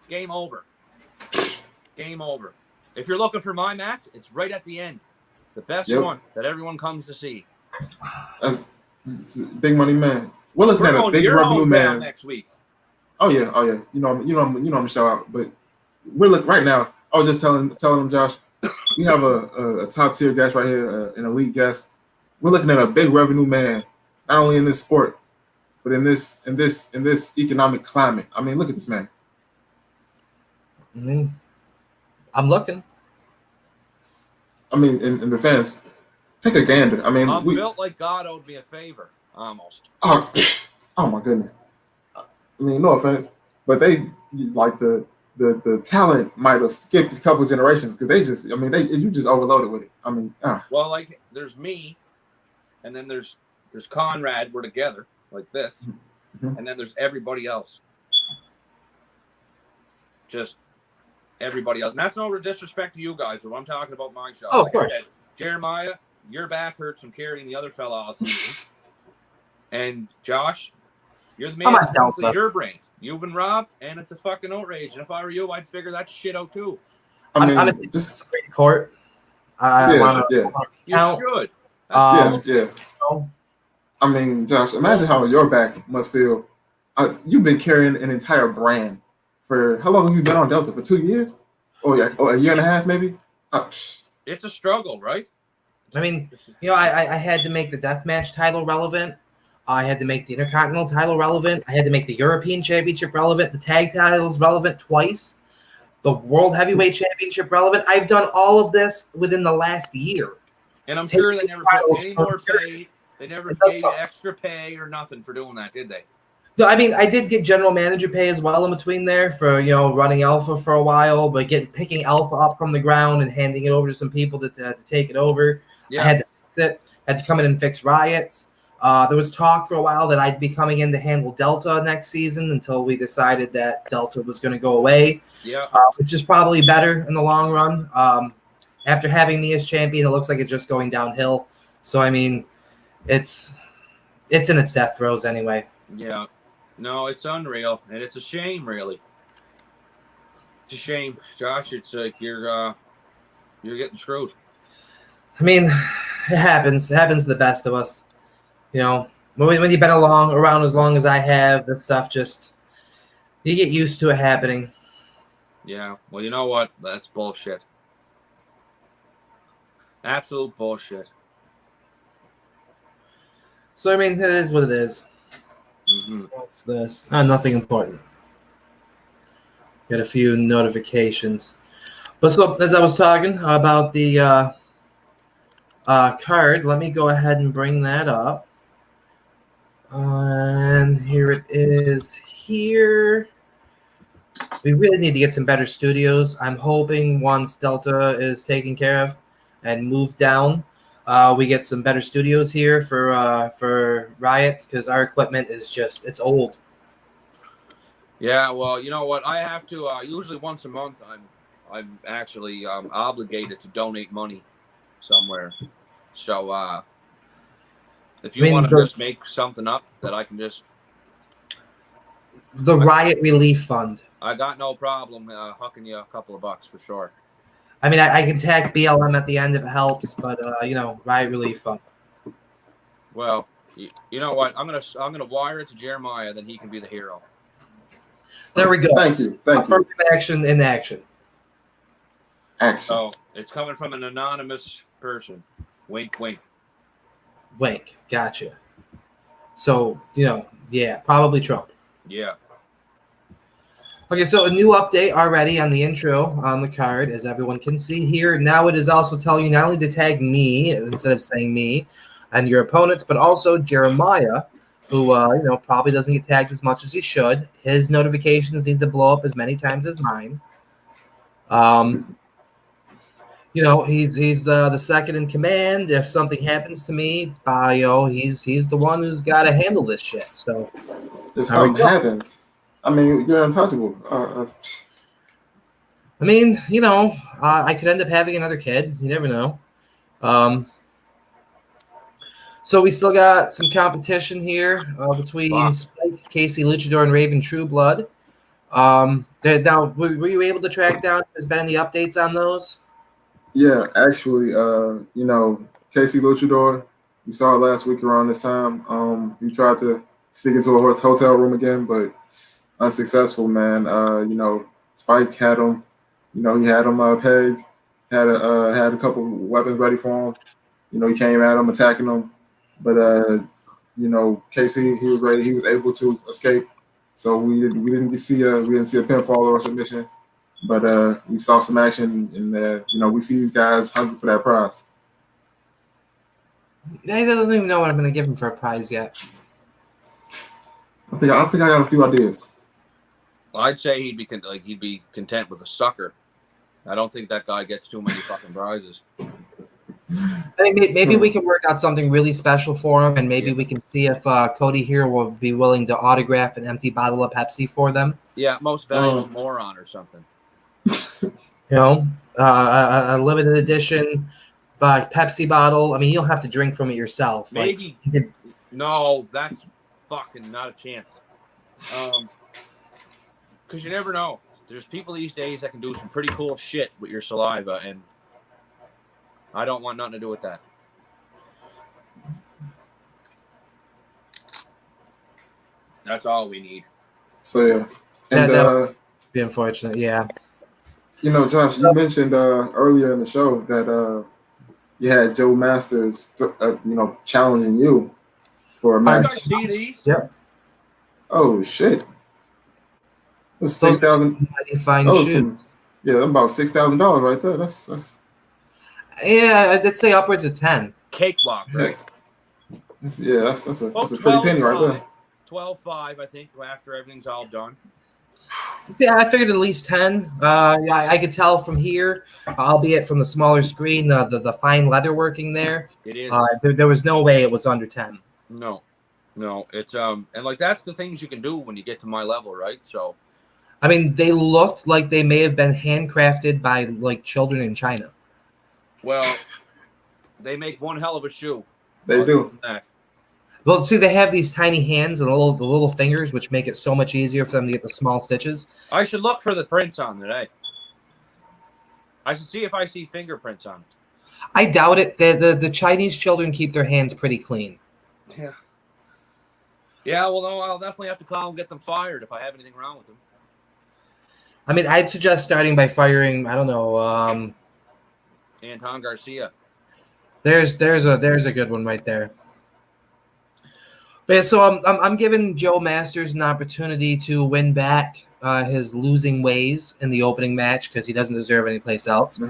game over. Game over. If you're looking for my match, it's right at the end. The best Yep. one that everyone comes to see. That's big money man. We're looking We're at a going big your revenue hometown man. next week. Oh yeah. You know I'm gonna show out. But we're looking right now. I was just telling him, Josh, we have a top tier guest right here, an elite guest. We're looking at a big revenue man, not only in this sport, but in this economic climate. I mean, look at this man. I'm looking. I mean, and the fans, take a gander. I mean, I'm built like God owed me a favor, almost. oh my goodness. I mean, no offense, but they like the talent might have skipped a couple generations because you just overloaded with it. I mean, Well, like there's me, and then there's Conrad. We're together like this, Mhm. and then there's everybody else. Just everybody else. And that's no disrespect to you guys, but I'm talking about my show. Oh, of Like I course. said, Jeremiah, your back hurts from carrying the other fella all season. And Josh, you're the man I'm that's not complete down, your brain. You've been robbed, and it's a fucking outrage. And if I were you, I'd figure that shit out too. I mean, I'm in just Supreme Court. I Yeah, want to yeah. You count. should. yeah. I mean, Josh, imagine how your back must feel. You've been carrying an entire brand for how long have you been on Delta? For 2 years? Or a year and a half, maybe? It's a struggle, right? I mean, you know, I had to make the deathmatch title relevant. I had to make the Intercontinental title relevant. I had to make the European Championship relevant. The tag titles relevant twice. The World Heavyweight Championship relevant. I've done all of this within the last year. And I'm Take sure they these never titles put any from more Fury. pay. They never It does gave you something. extra pay or nothing for doing that, did they? No, I mean, I did get general manager pay as well in between there for, running Alpha for a while, but picking Alpha up from the ground and handing it over to some people to take it over. Yeah. I had to fix it. Had to come in and fix Riots. There was talk for a while that I'd be coming in to handle Delta next season until we decided that Delta was going to go away. Yeah. Which is probably better in the long run. After having me as champion, it looks like it's just going downhill. So, I mean, it's in its death throes anyway. Yeah. No, it's unreal, and it's a shame, really. It's a shame, Josh. It's like you're getting screwed. I mean, it happens. It happens to the best of us. When you've been around as long as I have, this stuff you get used to it happening. Yeah. Well, you know what? That's bullshit. Absolute bullshit. So, I mean, it is what it is. Mm-hmm. What's this? Nothing important. Got a few notifications. Let's go. As I was talking about the card, let me go ahead and bring that up. And here it is here. We really need to get some better studios. I'm hoping once Delta is taken care of and moved down, we get some better studios here for Riots, because our equipment is it's old. Yeah, well, you know what? I have to usually once a month. I'm actually obligated to donate money somewhere. So if you want to just make something up that I can just Riot Relief Fund. I got no problem hucking you a couple of bucks for sure. I mean, I can tag BLM at the end if it helps, but Riot Relief Fund. Well, you know what? I'm gonna wire it to Jeremiah, then he can be the hero. There we go. Thank you. Affirmative action in action. So it's coming from an anonymous person. Wink, wink. Wink. Gotcha. So, yeah, probably Trump. Yeah. Okay, so a new update already on the intro on the card, as everyone can see here. Now it is also telling you not only to tag me instead of saying me and your opponents, but also Jeremiah, who probably doesn't get tagged as much as he should. His notifications need to blow up as many times as mine. He's the second in command. If something happens to me, he's the one who's got to handle this shit. So if something happens, I mean, you're untouchable. I mean, I could end up having another kid. You never know. So we still got some competition here between Spike, Casey Luchador, and Raven Trueblood. Now, were you able to track down if there's been any updates on those? Yeah, actually, Casey Luchador, we saw it last week around this time. He tried to sneak into a hotel room again, but unsuccessful, man. Spike had him, he had him pegged, had a couple weapons ready for him. He came at him, attacking him, but Casey, he was ready. He was able to escape. So we didn't see a pinfall or a submission, but we saw some action, and we see these guys hungry for that prize. I don't even know what I'm going to give him for a prize yet. I think I got a few ideas. Well, I'd say he'd be content with a sucker. I don't think that guy gets too many fucking prizes. Maybe we can work out something really special for him, and maybe we can see if Cody here will be willing to autograph an empty bottle of Pepsi for them. Yeah, most valuable moron or something. A limited edition Pepsi bottle. I mean, you don't have to drink from it yourself. Maybe. No, that's fucking not a chance. Because you never know. There's people these days that can do some pretty cool shit with your saliva, and I don't want nothing to do with that. That's all we need. So yeah, and that would be unfortunate. Yeah. Josh, you mentioned earlier in the show that you had Joe Masters, challenging you for a match. I see these. Yep. Oh shit! It was 6,000. Yeah, about $6,000 right there. That's. Yeah, I did say upwards of 10. Cakewalk, right? That's a pretty penny right there. 12-5, I think, after everything's all done. Yeah, I figured at least 10. Yeah, I could tell from here, albeit from the smaller screen, the fine leather working there. It is. There was no way it was under 10. No, it's and like that's the things you can do when you get to my level, right? So, I mean, they looked like they may have been handcrafted by like children in China. well, they make one hell of a shoe. They do. Well, see, they have these tiny hands and the little fingers, which make it so much easier for them to get the small stitches. I should look for the prints on it, eh? I should see if I see fingerprints on it. I doubt it. The Chinese children keep their hands pretty clean. Yeah. Yeah, well, no, I'll definitely have to call and get them fired if I have anything wrong with them. I mean, I'd suggest starting by firing, I don't know, Anton Garcia. There's a good one right there. But yeah, so I'm giving Joe Masters an opportunity to win back his losing ways in the opening match because he doesn't deserve any place else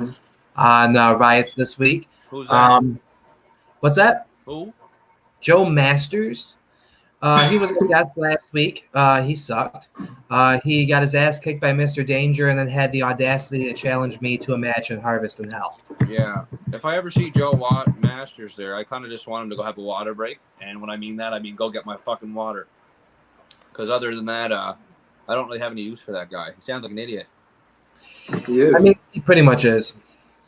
on Riots this week. Who's that? What's that? Who? Joe Masters. He was a guest last week. He sucked. He got his ass kicked by Mr. Danger and then had the audacity to challenge me to a match in Harvest in Hell. Yeah. If I ever see Joe Masters there, I kind of just want him to go have a water break. And when I mean that, I mean go get my fucking water. Because other than that, I don't really have any use for that guy. He sounds like an idiot. He is. I mean, he pretty much is.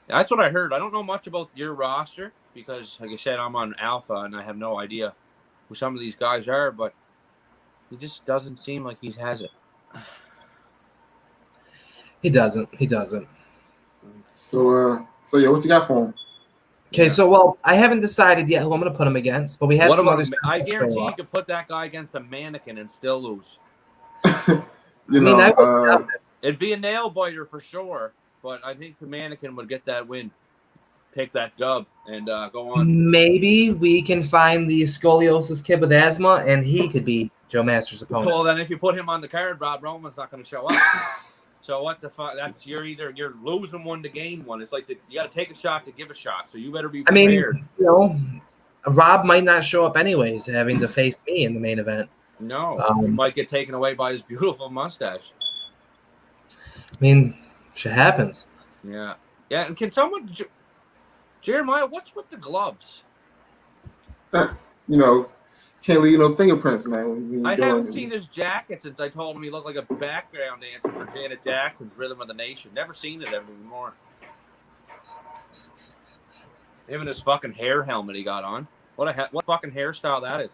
That's what I heard. I don't know much about your roster because, like I said, I'm on Alpha and I have no idea who some of these guys are, but he just doesn't seem like he has it. He doesn't. So yeah, what you got for him? Okay, so well, I haven't decided yet who I'm going to put him against, but we have some other. I guarantee you could put that guy against a mannequin and still lose. It'd be a nail biter for sure, but I think the mannequin would get that win, pick that dub, and go on. Maybe we can find the scoliosis kid with asthma, and he could be Joe Masters' opponent. Well, then if you put him on the card, Rob Roman's not going to show up. So what the fuck? That's you're losing one to gain one. It's like you got to take a shot to give a shot. So you better be prepared. I mean, Rob might not show up anyways, having to face me in the main event. No, he might get taken away by his beautiful mustache. I mean, shit happens. Yeah. And can someone, Jeremiah? What's with the gloves? Can't leave no fingerprints, man. I haven't seen his jacket since I told him he looked like a background dancer for Janet Jackson's Rhythm of the Nation. Never seen it anymore. Him and his fucking hair helmet he got on. What fucking hairstyle that is.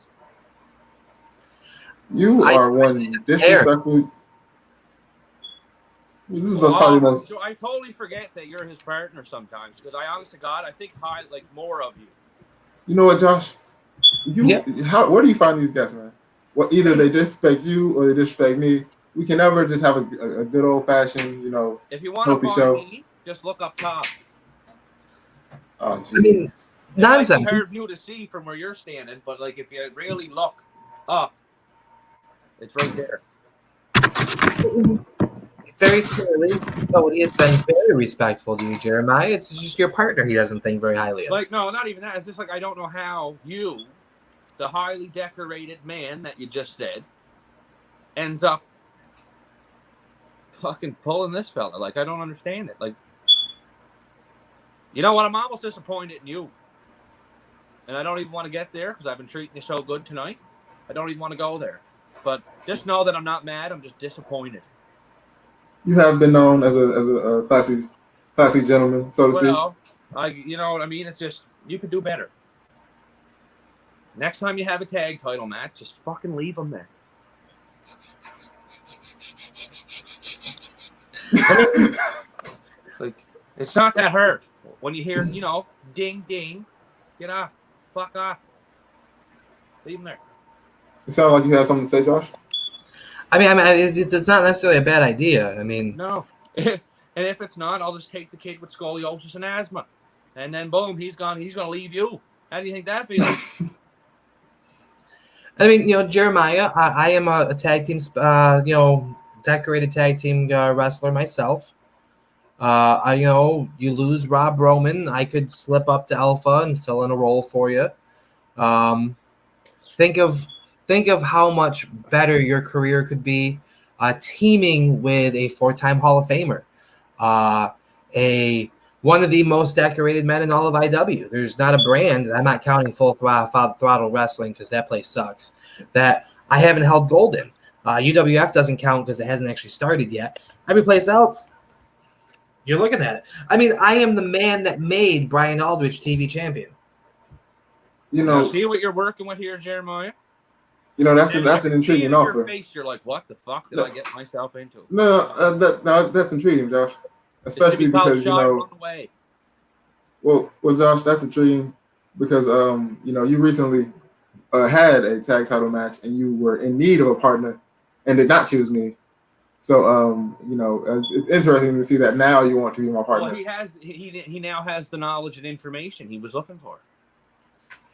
You are one disrespectful. This is probably most. I totally forget that you're his partner sometimes because I honest to God, I think more of you. You know what, Josh? Where do you find these guys, man? Well, either they disrespect you or they disrespect me. We can never just have a good old fashioned, If you want to find me, just look up top. Oh, jeez. Nonsense. It might be hard for you to see from where you're standing, but like if you really look up, it's right there. Very clearly, Cody has been very respectful to you, Jeremiah. It's just your partner he doesn't think very highly of. Like, no, not even that. It's just like I don't know how you, the highly decorated man that you just said, ends up fucking pulling this fella. Like, I don't understand it. Like, you know what? I'm almost disappointed in you. And I don't even want to get there because I've been treating you so good tonight. I don't even want to go there. But just know that I'm not mad. I'm just disappointed. You have been known as a classy gentleman, so to speak. Well, you know what I mean? It's just, you could do better. Next time you have a tag title match, just fucking leave them there. Like, it's not that hard. When you hear, ding, ding, get off. Fuck off. Leave them there. It sounded like you had something to say, Josh. I mean, it's not necessarily a bad idea. I mean, no. And if it's not, I'll just take the kid with scoliosis and asthma, and then boom, he's gone. He's gonna leave you. How do you think that feels? I mean, Jeremiah, I am a tag team, decorated tag team wrestler myself. You lose Rob Roman, I could slip up to Alpha and fill in a role for you. Think of think of how much better your career could be teaming with a 4-time Hall of Famer, one of the most decorated men in all of IW. There's not a brand, and I'm not counting Full Throttle Wrestling because that place sucks, that I haven't held gold in. UWF doesn't count because it hasn't actually started yet. Every place else, you're looking at it. I mean, I am the man that made Brian Aldridge TV champion. Now, see what you're working with here, Jeremiah? That's an intriguing offer. Your face, you're like, what the fuck did I get myself into? No, that's intriguing, Josh. Especially because Well, Josh, that's intriguing because you recently had a tag title match and you were in need of a partner and did not choose me. So it's interesting to see that now you want to be my partner. Well, he now has the knowledge and information he was looking for.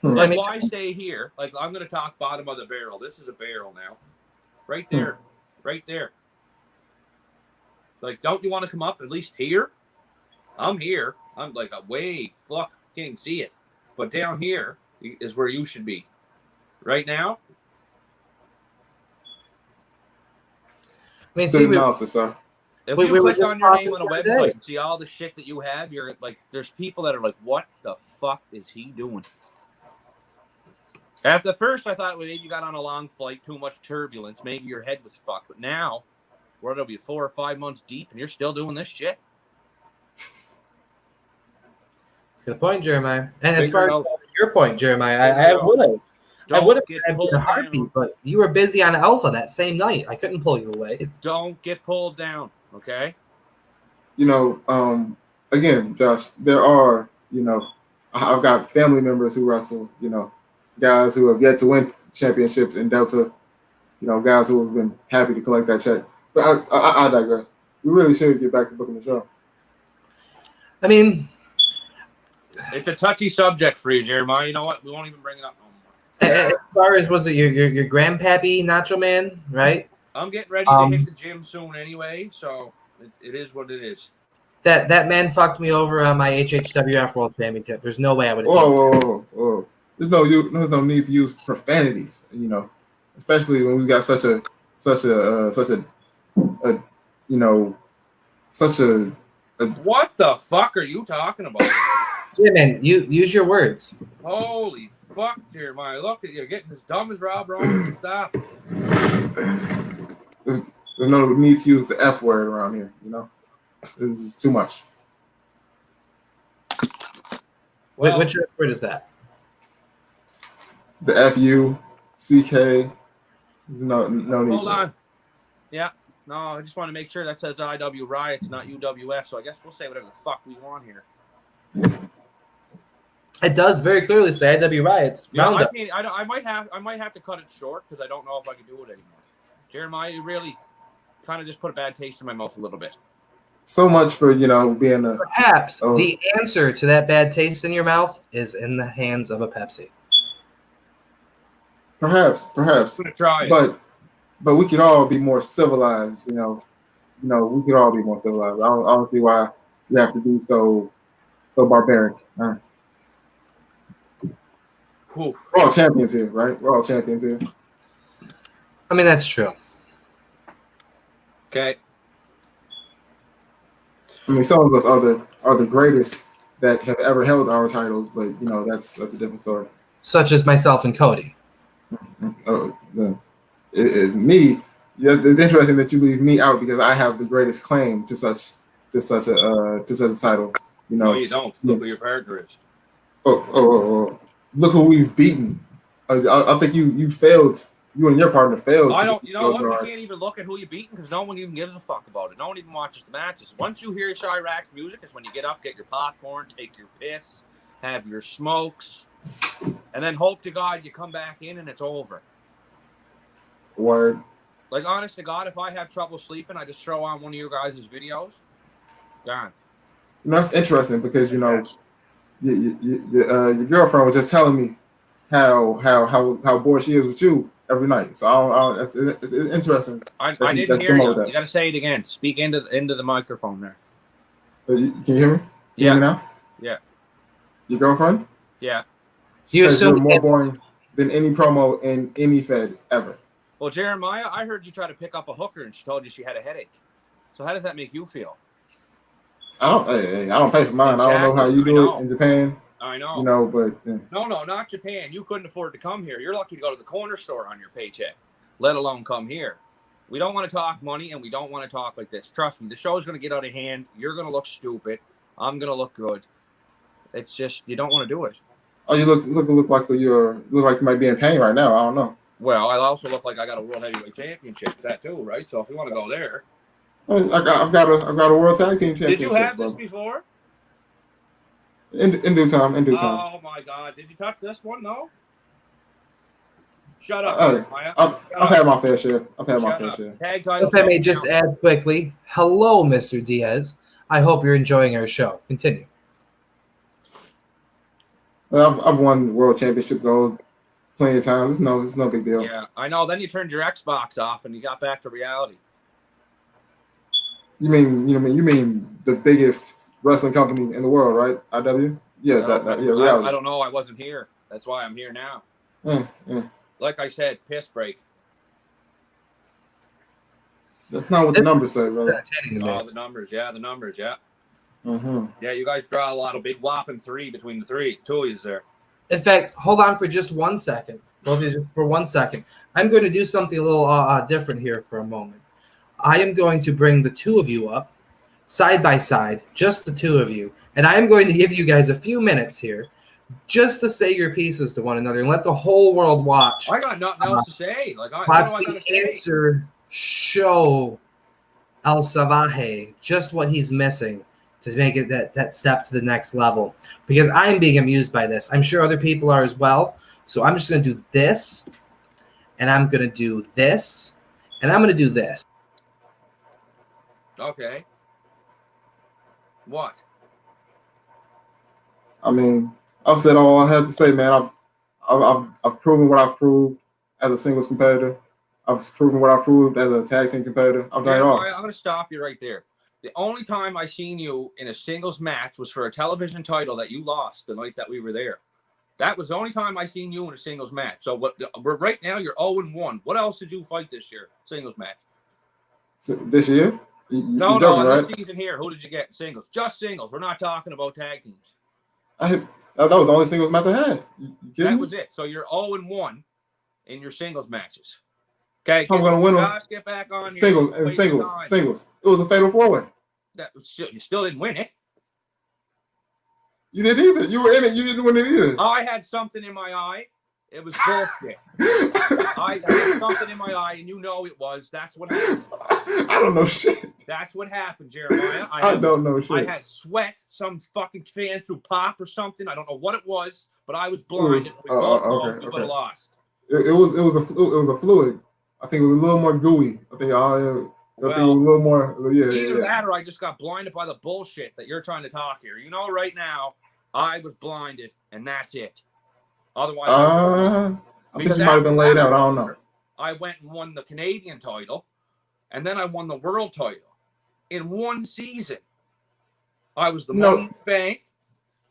Like, why stay here? Like, I'm going to talk bottom of the barrel. This is a barrel now. Right there. Right there. Like, don't you want to come up at least here? I'm here. I'm like a way fucking see it. But down here is where you should be. Right now? I mean, see, analysis, sir. If you click on your name on a website and see all the shit that you have, you're like, there's people that are like, what the fuck is he doing? At the first, I thought maybe you got on a long flight, too much turbulence, maybe your head was fucked. But now, it'll be 4 or 5 months deep, and you're still doing this shit. That's a good point, Jeremiah. And as far as your point, Jeremiah, I would have been a heartbeat, but you were busy on Alpha that same night. I couldn't pull you away. Don't get pulled down, okay? Again, Josh, there are, I've got family members who wrestle, guys who have yet to win championships in Delta, guys who have been happy to collect that check. But I digress. We really should get back to booking the show. I mean, it's a touchy subject for you, Jeremiah. You know what? We won't even bring it up no more. As far as, was it your grandpappy Nacho Man, right? I'm getting ready to hit the gym soon anyway, so it is what it is. That man fucked me over on my HHWF World Championship. There's no way I would have. Whoa. There's no need to use profanities, especially when we got such a what the fuck are you talking about? Yeah, man, you use your words. Holy fuck, Jeremiah! Look at you getting as dumb as Rob Roman. Stop. There's no need to use the F word around here. This is too much. Well, which word is that? The FUCK. There's no need. Hold on. Yeah. No, I just want to make sure that says IW Riots, not UWF. So I guess we'll say whatever the fuck we want here. It does very clearly say IW Riots. Round-Up. I might have to cut it short because I don't know if I can do it anymore. Jeremiah, you really kind of just put a bad taste in my mouth a little bit. So much for being a. Perhaps the answer to that bad taste in your mouth is in the hands of a Pepsi. Perhaps. I'm gonna try it. But we could all be more civilized. We could all be more civilized. I don't see why you have to be so barbaric. We're all champions here, right? We're all champions here. I mean, that's true. Okay. I mean, some of us are the greatest that have ever held our titles, but that's a different story. Such as myself and Cody. Me, it's interesting that you leave me out because I have the greatest claim to such a title. No, you don't. Look who your partner is. Oh! Look who we've beaten. I think you failed. You and your partner failed. I don't. You know what? You can't even look at who you beaten because no one even gives a fuck about it. No one even watches the matches. Once you hear Chirac's music, is when you get up, get your popcorn, take your piss, have your smokes, and then hope to God you come back in and it's over. Word. Like, honest to God, if I have trouble sleeping, I just throw on one of you guys' videos. Gone. That's interesting because your girlfriend was just telling me how bored she is with you every night. So it's interesting. I didn't hear you. You got to say it again. Speak into the microphone there. Can you hear me? Yeah. Hear me now? Yeah. Your girlfriend? Yeah. She says you're more boring. than any promo in any Fed ever. Well, Jeremiah, I heard you try to pick up a hooker and she told you she had a headache. So how does that make you feel? I don't pay for mine. Exactly. I don't know how you do it in Japan. I know. You know, but No, not Japan. You couldn't afford to come here. You're lucky to go to the corner store on your paycheck, let alone come here. We don't want to talk money, and we don't want to talk like this. Trust me, the show's going to get out of hand. You're going to look stupid. I'm going to look good. It's just you don't want to do it. Oh, you look like you might be in pain right now. I don't know. Well, I also look like I got a world heavyweight championship. That too, right? So if you want to go there, I've got a world tag team championship. Did you have this before? In due time. Oh my God! Did you touch this one? No. Shut up. I've had my fair share. Tag title. If I may just add quickly, hello, Mr. Diaz. I hope you're enjoying our show. Continue. I've won world championship gold plenty of times. It's no big deal. Yeah, I know. Then you turned your Xbox off and you got back to reality. You mean the biggest wrestling company in the world, right? IW? Yeah, reality. I don't know. I wasn't here. That's why I'm here now. Yeah. Like I said, piss break. That's not what the numbers say, brother. Oh, the numbers. Yeah. Mm-hmm. Yeah, you guys draw a lot of big whopping 3 between the two of you there. In fact, hold on for just 1 second. Both of you, just for 1 second. I'm going to do something a little different here for a moment. I am going to bring the two of you up side by side, just the two of you, and I am going to give you guys a few minutes here just to say your pieces to one another and let the whole world watch. I got nothing else to say. Watch the answer show El Salvaje just what he's missing to make it that step to the next level. Because I'm being amused by this. I'm sure other people are as well. So I'm just going to do this, and I'm going to do this, and I'm going to do this. Okay. What? I mean, I've said all I had to say, man. I've proven what I've proved as a singles competitor. I've proven what I've proved as a tag team competitor. I've done it all. I'm going to stop you right there. The only time I seen you in a singles match was for a television title that you lost the night that we were there. That was the only time I seen you in a singles match. So we're right now you're 0-1. What else did you fight this year? Singles match. This year? No, this season here. Who did you get in singles? Just singles. We're not talking about tag teams. That was the only singles match I had. That was it. So you're 0-1 in your singles matches. Okay, I'm going to win them. Get back on singles. It was a fatal 4-way. You still didn't win it. You didn't either. You were in it. You didn't win it either. I had something in my eye. It was bullshit. I had something in my eye, and you know it was. That's what happened. I don't know shit. That's what happened, Jeremiah. I don't know shit. I had sweat. Some fucking fan threw pop or something. I don't know what it was, but I was blinded. We would have lost. It was a fluid. I think it was a little more gooey. I think it was a little more. Either that or I just got blinded by the bullshit that you're trying to talk here. You know, right now, I was blinded, and that's it. Otherwise, I think you might have been laid out. I don't know. I went and won the Canadian title, and then I won the world title in one season. I was the Money in the Bank,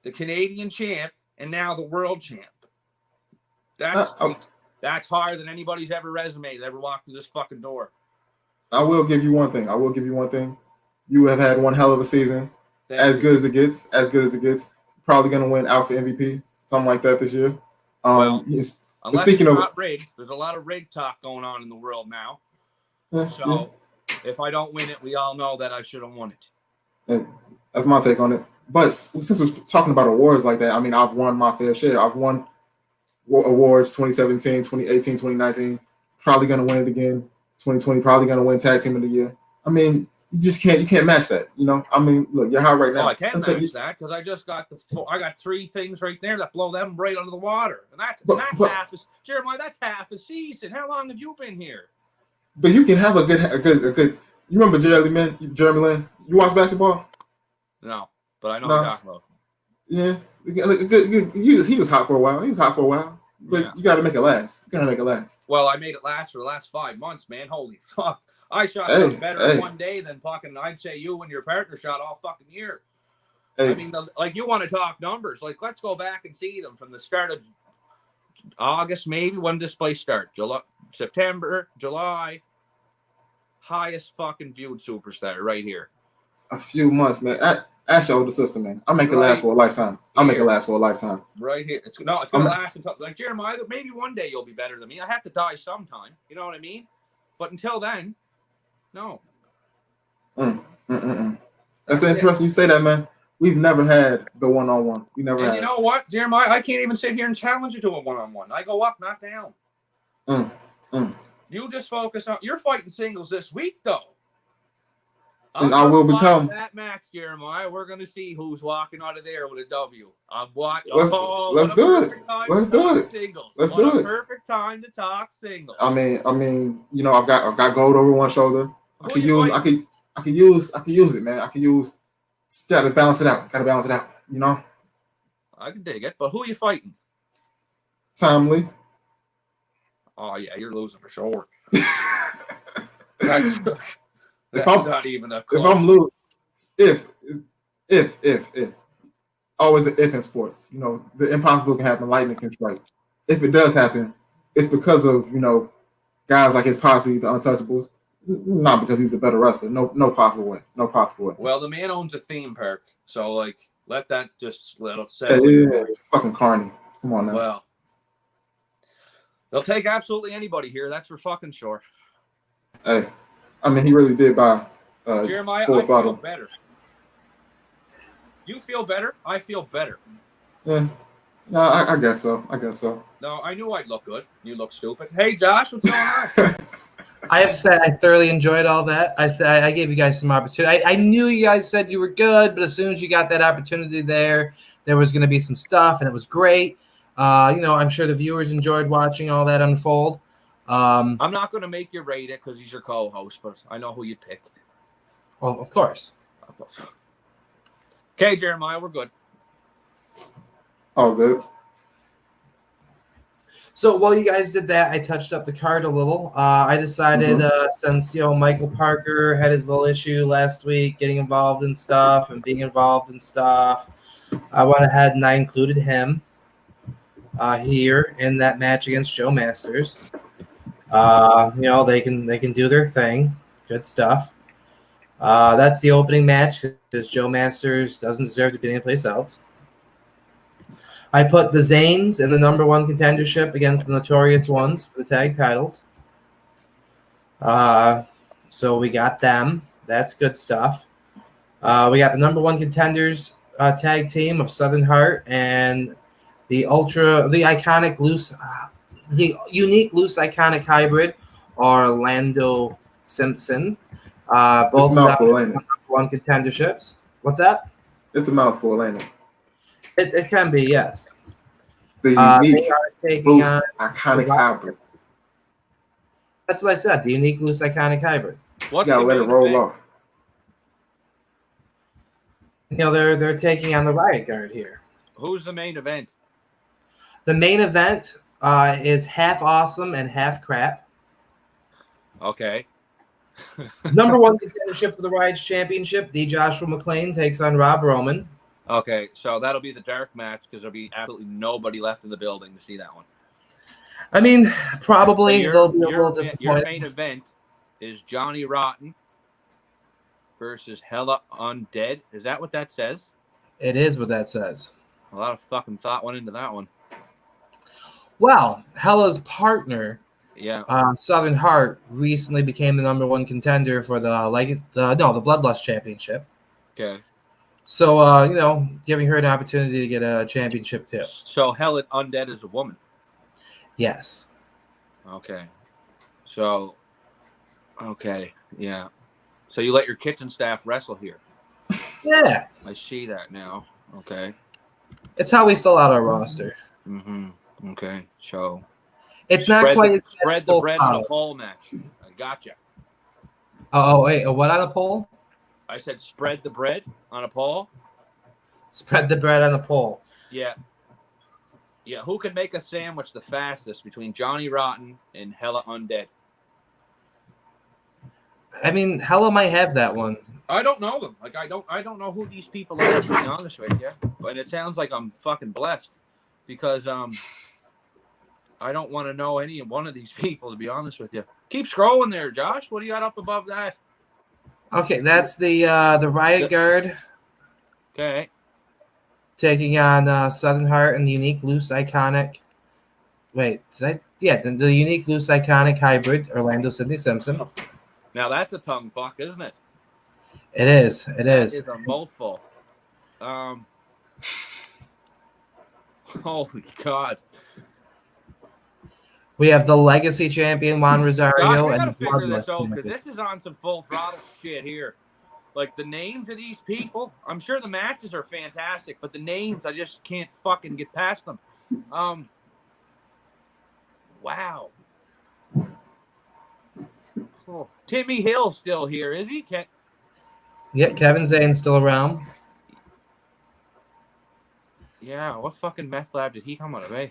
the Canadian champ, and now the world champ. That's higher than anybody's ever resume that ever walked through this fucking door. I will give you one thing. You have had one hell of a season. As good as it gets. Probably going to win Alpha MVP, something like that this year. Unless it's not rigged, there's a lot of rig talk going on in the world now. If I don't win it, we all know that I should have won it. That's my take on it. But since we're talking about awards like that, I mean, I've won my fair share. I've won awards 2017, 2018, 2019. Probably going to win it again. 2020, probably going to win Tag Team of the Year. I mean, you can't match that. You know, I mean, look, you're hot right now. I can't match that because I just got I got 3 things right there that blow them right under the water, and that's half. Jeremiah, that's half a season. How long have you been here? But you can have a good. You remember Jeremy Lin? You watch basketball? No, but I know what you're talking about. Yeah, good. He was hot for a while. But you got to make it last. Well, I made it last for the last 5 months, man. Holy fuck. I shot better in one day than fucking, I'd say you and your partner shot all fucking year. I mean, you want to talk numbers. Like, let's go back and see them from the start of August, maybe. When does this place start? September, July. Highest fucking viewed superstar right here. A few months, man. Ask your older sister, man. I'll make it last for a lifetime. I'll make it last for a lifetime. Right here. It's gonna last until, like, Jeremiah, maybe one day you'll be better than me. I have to die sometime. You know what I mean? But until then, no. That's interesting you say that, man. We've never had the one-on-one. We never had. You know what, Jeremiah? I can't even sit here and challenge you to a one-on-one. I go up, not down. You just focus on. You're fighting singles this week, though. And I will become that match, Jeremiah. We're going to see who's walking out of there with a W. Let's do it. Let's do it. Singles. Let's do it. Perfect time to talk singles. I mean, you know, I've got gold over one shoulder. I can use it, man. I can use. Gotta balance it out. You know. I can dig it, but who are you fighting? Timely. Oh yeah, you're losing for sure. That's not even a close. If I'm losing, if always an if in sports. You know, the impossible can happen. Lightning can strike. If it does happen, it's because of, you know, guys like his posse, the Untouchables. Not because he's the better wrestler. No possible way. Well, the man owns a theme park, so like let it settle. Yeah, fucking Carney. Come on now. Well, they'll take absolutely anybody here. That's for fucking sure. Hey, I mean, he really did buy. Jeremiah, full I throttle. feel better. You feel better. I feel better. Yeah. No, I guess so. No, I knew I'd look good. You look stupid. Hey, Josh, what's going on? I have said I thoroughly enjoyed all that. I said I gave you guys some opportunity. I knew you guys said you were good, but as soon as you got that opportunity there was going to be some stuff, and it was great. You know, I'm sure the viewers enjoyed watching all that unfold. I'm not going to make you rate it because he's your co-host, but I know who you'd pick. Well, of course. Okay, Jeremiah, we're good. All good. So while you guys did that, I touched up the card a little. I decided since, you know, Michael Parker had his little issue last week getting involved in stuff and being involved in stuff, I went ahead and I included him here in that match against Joe Masters. You know, they can do their thing. Good stuff. That's the opening match because Joe Masters doesn't deserve to be anyplace else. I put the Zanes in the number one contendership against the Notorious Ones for the tag titles. So we got them. That's good stuff. We got the number one contenders tag team of Southern Heart and the unique loose iconic hybrid Orlando Simpson. Both number one contenderships. What's that? It's a mouthful, ain't it? It can be, yes. The unique, loose, iconic hybrid. That's what I said. The unique, loose, iconic hybrid. You gotta let it roll off. You know, they're taking on the Riot Guard here. Who's the main event? The main event is half awesome and half crap. Okay. Number one contendership for the Riots Championship. The Joshua McClain takes on Rob Roman. Okay, so that'll be the dark match because there'll be absolutely nobody left in the building to see that one. I mean, probably so they'll be a little disappointed. Your main event is Johnny Rotten versus Hella Undead. Is that what that says? It is what that says. A lot of fucking thought went into that one. Well, Hella's partner, yeah, Southern Heart, recently became the number one contender for the Bloodlust Championship. Okay. So, you know, giving her an opportunity to get a championship too. So Hella Undead is a woman. Yes. Okay. So, okay, yeah. So you let your kitchen staff wrestle here. Yeah. I see that now. Okay. It's how we fill out our roster. Mm-hmm. Okay. So it's not quite spread the bread on a pole match. I gotcha. Oh, wait. What on a pole? I said spread the bread on a pole. Spread the bread on a pole. Yeah. Yeah. Who can make a sandwich the fastest between Johnny Rotten and Hella Undead? I mean, Hella might have that one. I don't know them. Like I don't know who these people are, to be honest with you. But it sounds like I'm fucking blessed because I don't want to know any one of these people, to be honest with you. Keep scrolling there, Josh. What do you got up above that? Okay, that's the Riot Guard Okay. taking on Southern Heart and the Unique Loose Iconic. Wait, the Unique Loose Iconic Hybrid, Orlando Sidney Simpson. Now that's a tongue fuck, isn't it? It is. It That is. is a mouthful. Holy God. We have the Legacy Champion Juan Rosario. Josh, we and gotta the figure this Bloodlust out because Champion. this is on some full throttle shit here. Like the names of these people, I'm sure the matches are fantastic, but the names, I just can't fucking get past them. Wow. Oh, Timmy Hill's still here, is he? Yeah, Kevin Zane's still around. Yeah, what fucking meth lab did he come out of, eh?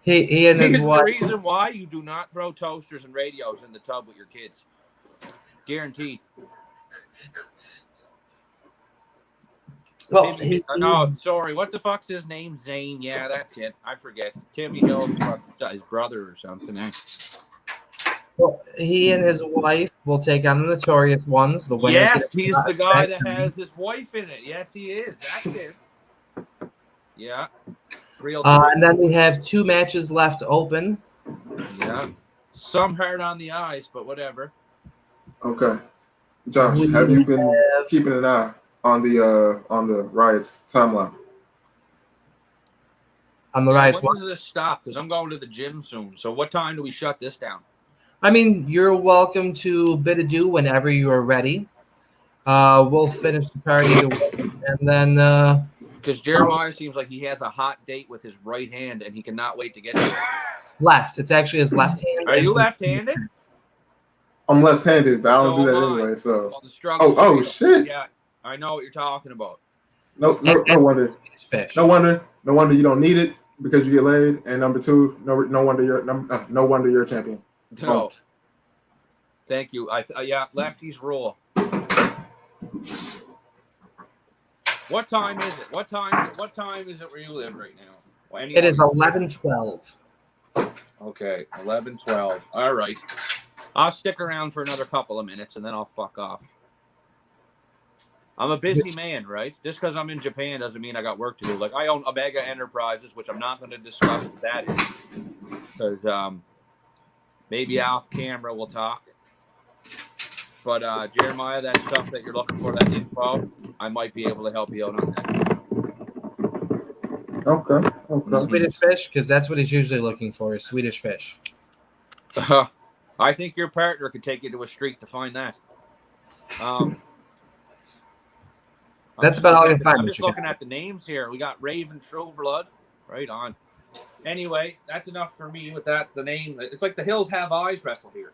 He and his Here's the wife. reason why you do not throw toasters and radios in the tub with your kids. Guaranteed. Well, no, sorry. What the fuck's his name? Zane. Yeah, that's it. I forget. Timmy Hill's his brother or something. Eh? Well, he and his wife will take on the Notorious Ones. The winners. Yes, he's the guy that has his wife in it. Yes, he is. That's it. Yeah. Real. And then we have 2 matches left open. Yeah. Some hurt on the eyes, but whatever. Okay. Josh, have you been keeping an eye on the Riots timeline? On the Riots. When does this stop? Because I'm going to the gym soon. So what time do we shut this down? I mean, you're welcome to bid adieu whenever you are ready. We'll finish the card either way, and then because Jeremiah seems like he has a hot date with his right hand, and he cannot wait to get to it. Left. It's actually his left hand. Are you left-handed? I'm left-handed, but I don't do that anyway. So. Oh shit! Yeah, I know what you're talking about. No wonder. Fish. No wonder you don't need it because you get laid. And number 2, no wonder you're a champion. No. Oh. Thank you. Yeah, lefties rule. What time is it? What time is it where you live right now? Well, it is 11:12. Okay, 11:12. All right. I'll stick around for another couple of minutes and then I'll fuck off. I'm a busy man, right? Just because I'm in Japan doesn't mean I got work to do. Like, I own Omega Enterprises, which I'm not going to discuss what that is. Because maybe off camera we'll talk. But Jeremiah, that stuff that you're looking for, that info, I might be able to help you out on that. Okay. Swedish fish, because that's what he's usually looking for, is Swedish fish. I think your partner could take you to a street to find that. That's about all you find. I'm just looking at the names here. We got Raven True Blood. Right on. Anyway, that's enough for me with that. The name. It's like the Hills Have Eyes wrestle here.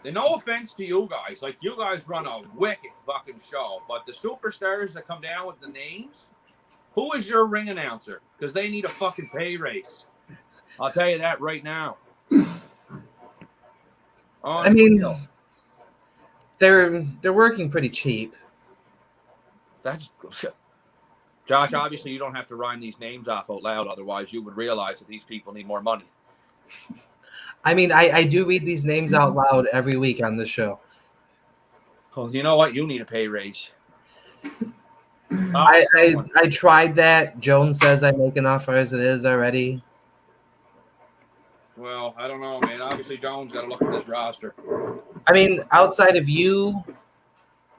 And no offense to you guys. Like, you guys run a wicked fucking show. But the superstars that come down with the names, who is your ring announcer? Because they need a fucking pay raise. I'll tell you that right now. I mean, they're working pretty cheap. That's Josh. Obviously, you don't have to rhyme these names off out loud. Otherwise, you would realize that these people need more money. I mean, I do read these names out loud every week on this show. Well, you know what? You need a pay raise. I tried that. Jones says I make enough as it is already. Well, I don't know, man. Obviously, Jones got to look at this roster. I mean, outside of you,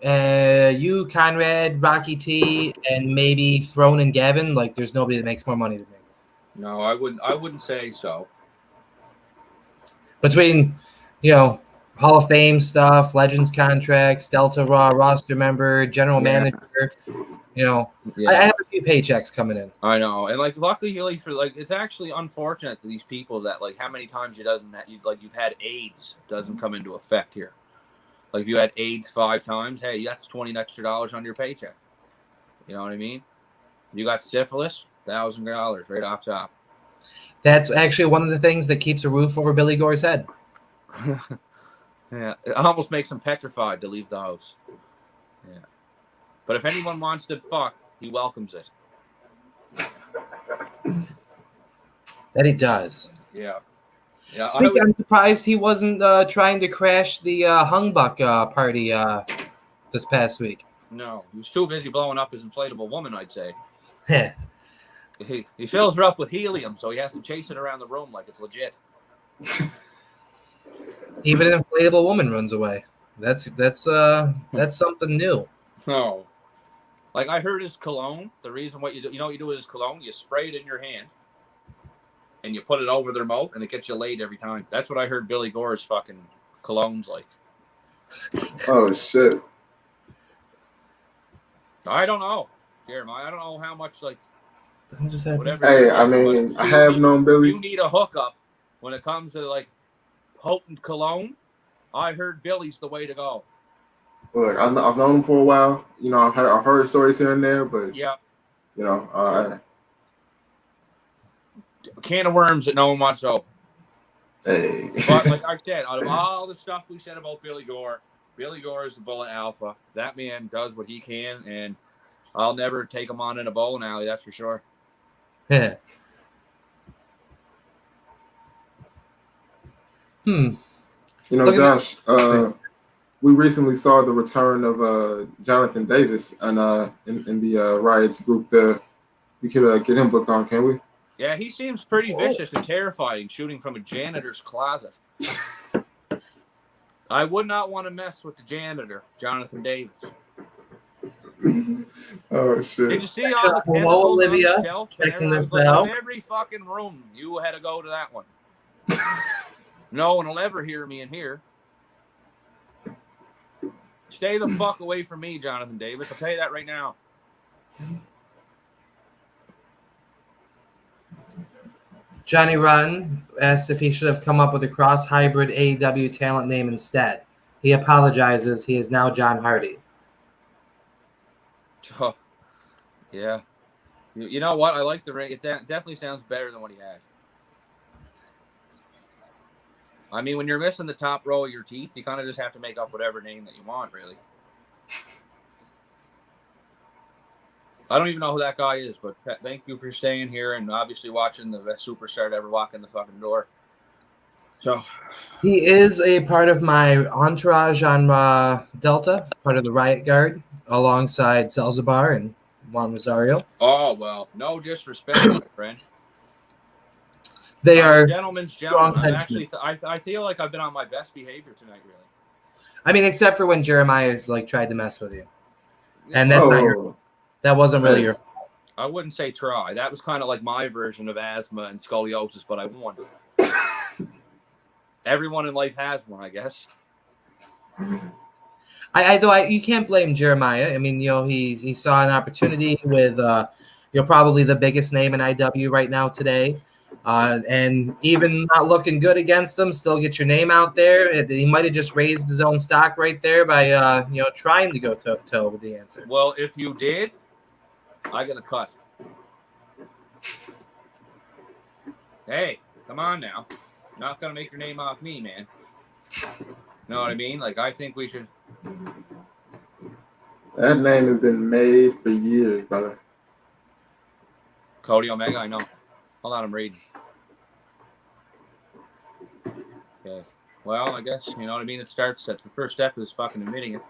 Conrad, Rocky T, and maybe Throne and Gavin, like, there's nobody that makes more money than me. No, I wouldn't say so. Between, Hall of Fame stuff, Legends contracts, Delta Raw roster member, general manager, I have a few paychecks coming in. I know, and luckily for it's actually unfortunate that these people that how many times you've had AIDS doesn't come into effect here. Like, if you had AIDS 5 times, hey, that's $20 extra on your paycheck. You know what I mean? You got syphilis, $1,000 right off top. That's actually one of the things that keeps a roof over Billy Gore's head. Yeah, it almost makes him petrified to leave the house. Yeah. But if anyone wants to fuck, he welcomes it. That he does. Yeah. Yeah. Speaking, I'm surprised he wasn't trying to crash the Hung Buck party this past week. No, he was too busy blowing up his inflatable woman, I'd say. Heh. He fills her up with helium, so he has to chase it around the room like it's legit. Even an inflatable woman runs away. That's something new. No. Like, I heard his cologne. The reason what you know what you do with his cologne? You spray it in your hand, and you put it over their mouth, and it gets you laid every time. That's what I heard Billy Gore's fucking cologne's like. Oh shit! I don't know, Jeremiah. I don't know how much, like, whatever. Hey, I mean, I have known Billy. You need a hookup when it comes to, like, potent cologne. I heard Billy's the way to go. Look, I've known him for a while. You know, I've heard stories here and there, but yeah, you know, a can of worms that no one wants to open. Hey. But like I said, out of all the stuff we said about Billy Gore is the bullet alpha. That man does what he can, and I'll never take him on in a bowling alley. That's for sure. Yeah. You know, Josh, we recently saw the return of Jonathan Davis and in the Riots group there. We could get him booked on, can we? Yeah, he seems pretty vicious and terrifying, shooting from a janitor's closet. I would not want to mess with the janitor, Jonathan Davis. Oh shit! Did you see all the chemicals Olivia on the shelf? checking this Like, out. in every fucking room, you had to go to that one. No one will ever hear me in here. Stay the fuck away from me, Jonathan Davis. I'll tell you that right now. Johnny Rotten asked if he should have come up with a cross-hybrid AEW talent name instead. He apologizes. He is now John Hardy. Oh, yeah. You know what? I like the ring. It definitely sounds better than what he had. I mean, when you're missing the top row of your teeth, you kind of just have to make up whatever name that you want, really. I don't even know who that guy is, but thank you for staying here and obviously watching the best superstar to ever walk in the fucking door. So he is a part of my entourage on Delta, part of the Riot Guard, alongside Salzabar and Juan Rosario. Oh, well, no disrespect, my friend. They are gentlemen's gentlemen. I feel like I've been on my best behavior tonight, really. I mean, except for when Jeremiah tried to mess with you, and that's not your. That wasn't really your fault. I wouldn't say try. That was kind of like my version of asthma and scoliosis, but I won. Everyone in life has one, I guess. You can't blame Jeremiah. I mean, he saw an opportunity with probably the biggest name in IW right now today. And even not looking good against them, still get your name out there. He might have just raised his own stock right there by trying to go toe-to-toe with the answer. Well, if you did, I get a cut. Hey, come on now. Not gonna make your name off me, man. Know what I mean? Like, I think we should. That name has been made for years, brother. Cody Omega, I know. Hold on, I'm reading. Okay. Well, I guess, you know what I mean? It starts at the first step is fucking admitting it.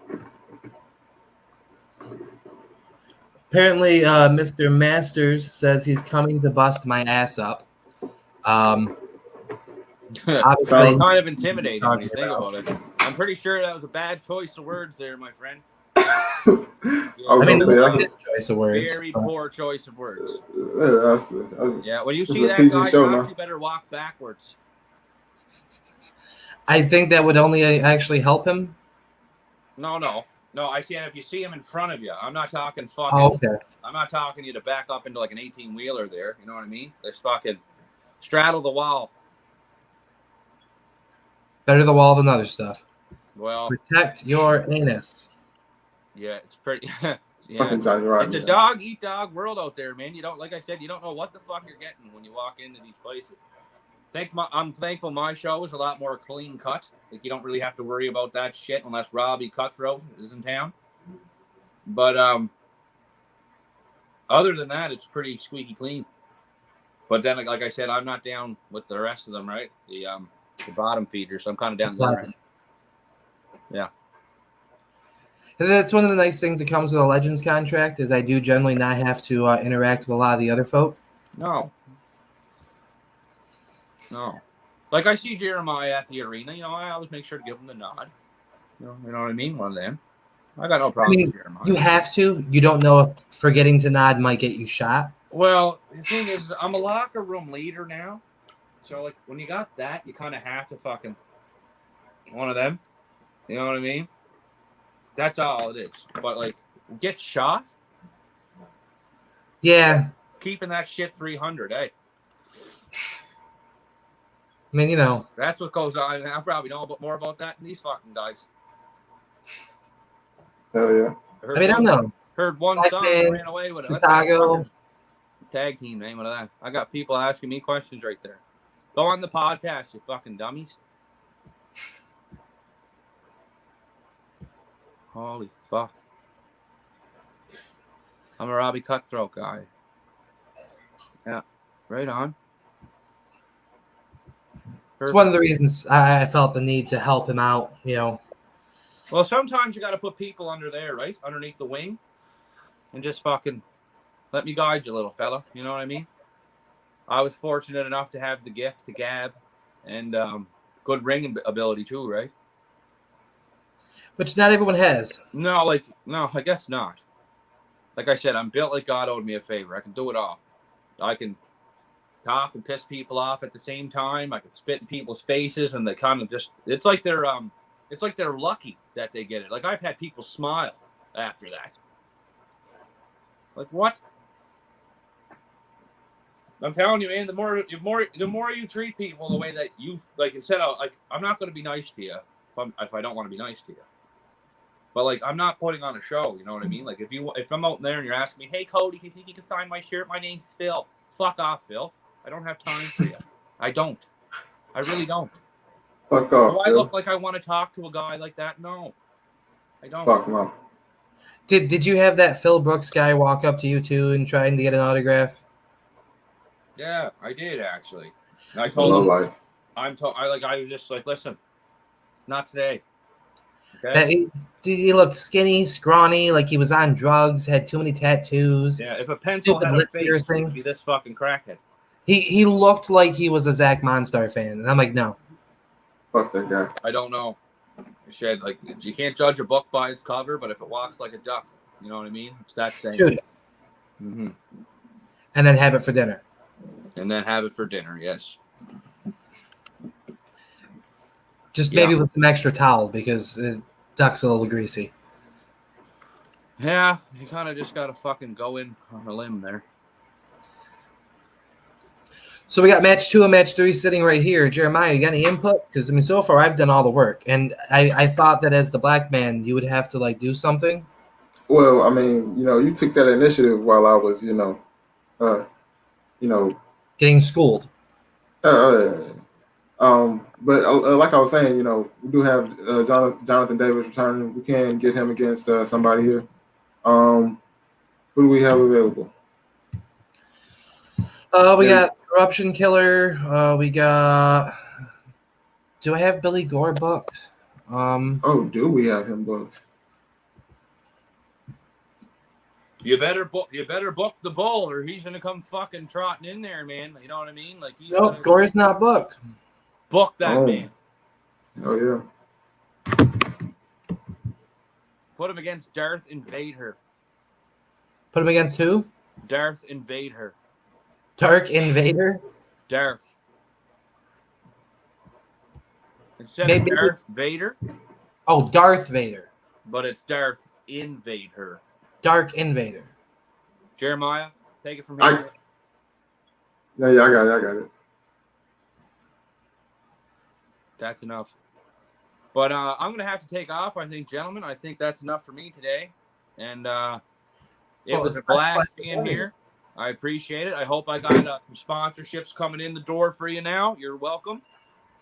Apparently, Mr. Masters says he's coming to bust my ass up. Sounds kind of intimidating when you think about it. I'm pretty sure that was a bad choice of words there, my friend. I mean, that's his choice of words. Very poor choice of words. Yeah, when you see that guy, Josh, you better walk backwards. I think that would only actually help him. No. I see. If you see him in front of you, I'm not talking fucking. Oh, okay. I'm not talking you to back up into like an 18-wheeler there. You know what I mean? There's fucking straddle the wall. Better the wall than other stuff. Well, protect your anus. Yeah, it's pretty. Yeah, it's a dog eat dog world out there, man. You don't, like I said, you don't know what the fuck you're getting when you walk into these places. I'm thankful my show is a lot more clean cut. Like, you don't really have to worry about that shit unless Robbie Cutthroat is in town. But other than that, it's pretty squeaky clean. But then, like I said, I'm not down with the rest of them, right? The bottom feeders. So I'm kind of down the other end. Yeah. And that's one of the nice things that comes with a Legends contract is I do generally not have to interact with a lot of the other folk. No. Like I see Jeremiah at the arena, I always make sure to give him the nod. You know what I mean? One of them. I got no problem with Jeremiah. You have to. You don't know if forgetting to nod might get you shot. Well, the thing is, I'm a locker room leader now. So, like, when you got that, you kind of have to fucking one of them. You know what I mean? That's all it is. But, like, get shot? Yeah. Keeping that shit 300, eh? I mean, That's what goes on. I probably know more about that than these fucking guys. Hell yeah. I don't know. Heard one Black song Man, and ran away with it. Chicago. Tag team name of that. I got people asking me questions right there. Go on the podcast, you fucking dummies. Holy fuck. I'm a Robbie Cutthroat guy. Yeah. Right on. It's one of the reasons I felt the need to help him out, Well, sometimes you got to put people under there, right? Underneath the wing. And just fucking let me guide you, little fella. You know what I mean? I was fortunate enough to have the gift to gab and good ringing ability too, right? Which not everyone has. No, I guess not. Like I said, I'm built like God owed me a favor. I can do it all. I can talk and piss people off at the same time. I can spit in people's faces, and they kind of just—it's like they're lucky that they get it. Like I've had people smile after that. Like what? I'm telling you, man. The more you treat people the way that you like, instead of like, I'm not going to be nice to you if I don't want to be nice to you. But like, I'm not putting on a show. You know what I mean? Like, if I'm out there and you're asking me, hey Cody, do you think you can sign my shirt? My name's Phil. Fuck off, Phil. I don't have time for you. I don't. I really don't. Fuck off. Do I look like I want to talk to a guy like that? No, I don't. Fuck no. Did you have that Phil Brooks guy walk up to you too and trying to get an autograph? Yeah, I did actually. And I told him, life. I was just like, listen, not today. Okay. He looked skinny, scrawny, like he was on drugs, had too many tattoos. Yeah, if a pencil had a face, it would be this fucking crackhead. He looked like he was a Zach Monstar fan, and I'm like, no. Fuck that guy. I don't know. Said like you can't judge a book by its cover, but if it walks like a duck, you know what I mean? It's that same. Shoot it. Mm-hmm. And then have it for dinner. Yes. Just maybe with some extra towel because the duck's a little greasy. Yeah, you kind of just got to fucking go in on a limb there. So we got match 2 and match 3 sitting right here. Jeremiah, you got any input? Because, so far I've done all the work. And I thought that as the black man, you would have to, do something. Well, you took that initiative while I was, getting schooled. But like I was saying, we do have Jonathan Davis returning. We can get him against somebody here. Who do we have available? We got Corruption Killer. We got. Do I have Billy Gore booked? Do we have him booked? You better book the bull, or he's gonna come fucking trotting in there, man. You know what I mean? Like nope, Gore's not booked. Book that man. Oh yeah. Put him against Darth Invader. Put him against who? Darth Invader. Dark Invader? Darth. Instead of Darth Vader. Oh, Darth Vader. But it's Darth Invader. Dark Invader. Jeremiah, take it from here. I got it. That's enough. But I'm going to have to take off, I think, gentlemen. I think that's enough for me today. And it was a blast being here. I appreciate it. I hope I got some sponsorships coming in the door for you now. You're welcome.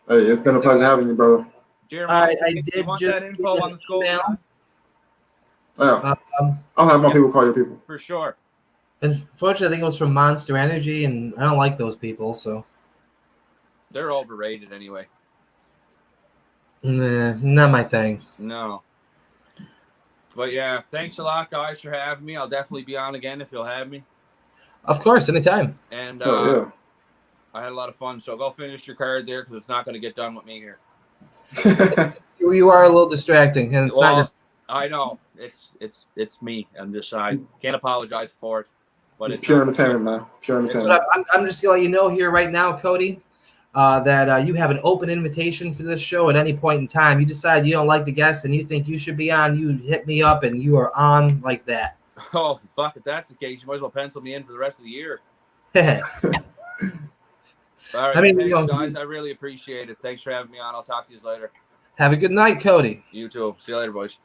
Hey, it's been a pleasure having you, brother. Jeremiah, I did want just that info on the school? Yeah. I'll have my people call your people. For sure. Unfortunately, I think it was from Monster Energy, and I don't like those people, so They're overrated anyway. nah, not my thing. No. But yeah, thanks a lot, guys, for having me. I'll definitely be on again if you'll have me. Of course, anytime. And Oh yeah. I had a lot of fun. So go finish your card there because it's not going to get done with me here. You are a little distracting, and it's not. I know it's me. I'm just I can't apologize for it. But It's pure entertainment, man. Pure entertainment. I'm just gonna let you know here right now, Cody, that you have an open invitation for this show at any point in time. You decide you don't like the guest and you think you should be on, you hit me up and you are on like that. Oh, fuck, if that's the case, you might as well pencil me in for the rest of the year. All right, thanks, guys. I really appreciate it. Thanks for having me on. I'll talk to you later. Have a good night, Cody. You too. See you later, boys.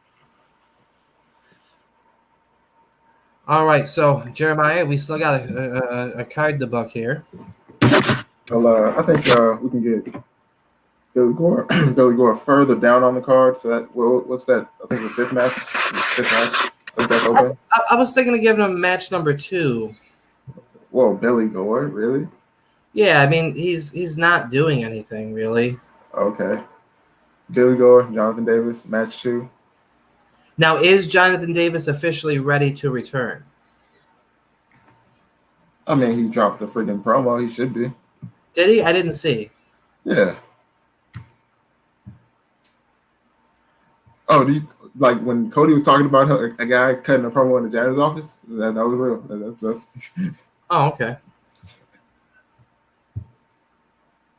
All right, so Jeremiah, we still got a card to book here. Well, I think we can get Billy Gore further down on the card. So that what's that? I think the fifth match. I think that's open. I was thinking of giving him match number 2. Whoa, Billy Gore, really? Yeah, I mean he's not doing anything really. Okay. Billy Gore, Jonathan Davis, match 2. Now, is Jonathan Davis officially ready to return? I mean, he dropped the freaking promo. He should be. Did he? I didn't see. Yeah. Oh, do you like when Cody was talking about a guy cutting a promo in the janitor's office? That was real. That's Oh, okay.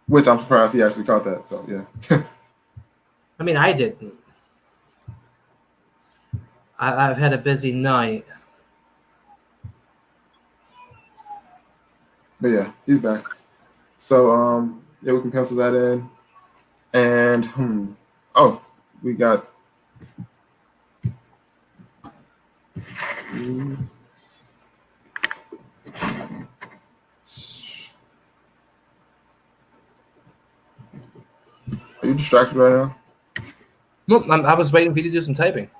Which I'm surprised he actually caught that. So yeah. I mean, I didn't. I've had a busy night. But yeah, he's back. So yeah, we can pencil that in. And we got Are you distracted right now? Nope, I was waiting for you to do some typing.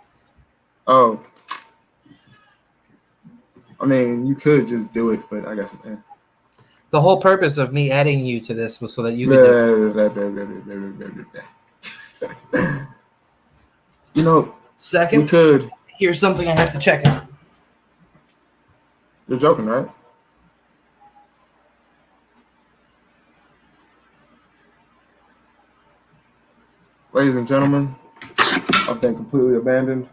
Oh. I mean, you could just do it, but I guess The whole purpose of me adding you to this was so that you could You know, second, we could. Here's something I have to check on. You're joking, right? Ladies and gentlemen, I've been completely abandoned.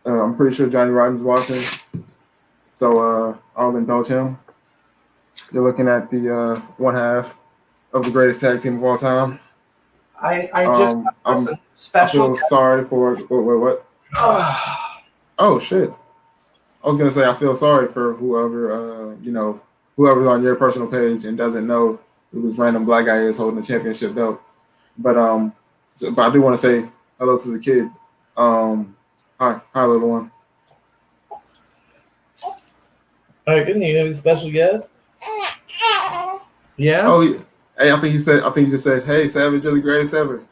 I'm pretty sure Johnny Rodden's watching, so I'll indulge him. You're looking at the one half of the greatest tag team of all time. I just got special. I feel sorry for what? Oh shit! I was gonna say I feel sorry for whoever whoever's on your personal page and doesn't know who this random black guy is holding the championship belt. But but I do want to say hello to the kid. Hi, little one. All right, good. You have a special guest? Yeah. Oh, hey, I think he just said, "Hey, Savage, you're the greatest ever."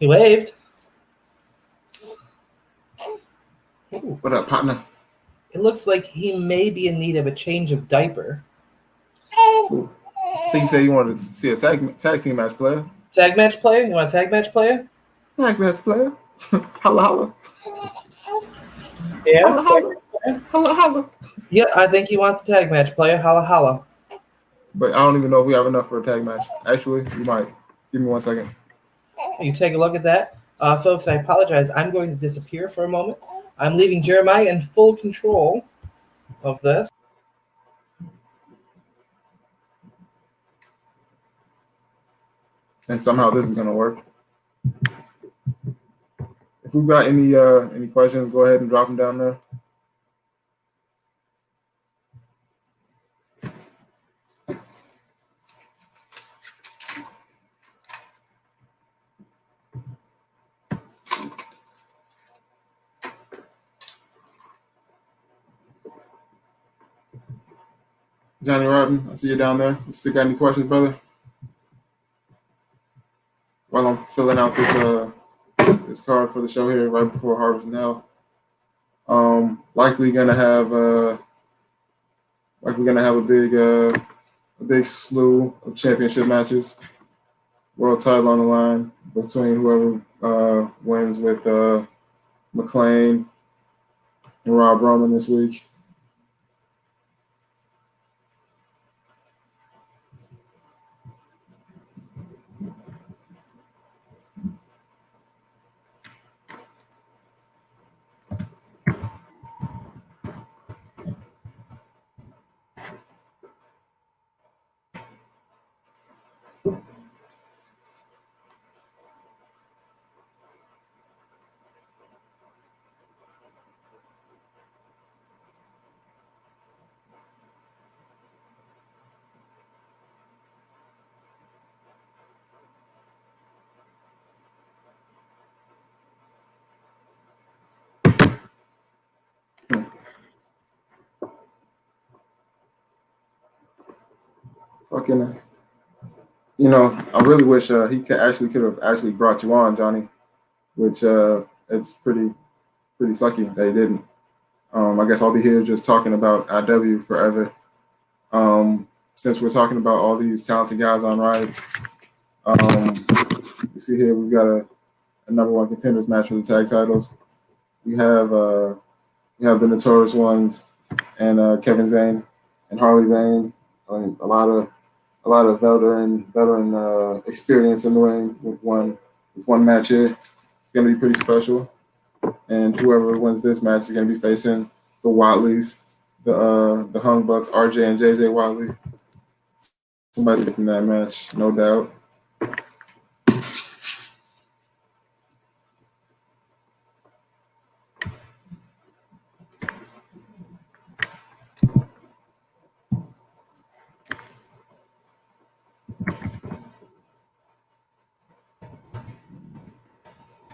He waved. What up, partner? It looks like he may be in need of a change of diaper. Cool. I think he said he wanted to see a tag team match player. Tag match player? You want a tag match player? Tag match player. Holla, holla. Yeah. Holla, holla. Holla, holla. Yeah, I think he wants a tag match player. Holla, holla. But I don't even know if we have enough for a tag match. Actually, we might. Give me 1 second. You take a look at that. Folks, I apologize. I'm going to disappear for a moment. I'm leaving Jeremiah in full control of this. And somehow this is gonna work. If we've got any questions, go ahead and drop them down there. Johnny Rodden, I see you down there. You still got any questions, brother? While I'm filling out this card for the show here right before Harvest in Hell. Likely gonna have a big slew of championship matches, world title on the line between whoever wins with McLean and Rob Roman this week. Fucking, I really wish he could have actually brought you on, Johnny. Which it's pretty sucky that he didn't. I guess I'll be here just talking about IW forever. Since we're talking about all these talented guys on Riots, you see here we've got a number one contenders match for the tag titles. We have the Notorious Ones and Kevin Zane and Harley Zane. I mean, a lot of veteran experience in the ring with one match here. It's gonna be pretty special. And whoever wins this match is gonna be facing the Watleys, the Hung Bucks, RJ and JJ Watley. Somebody in that match, no doubt.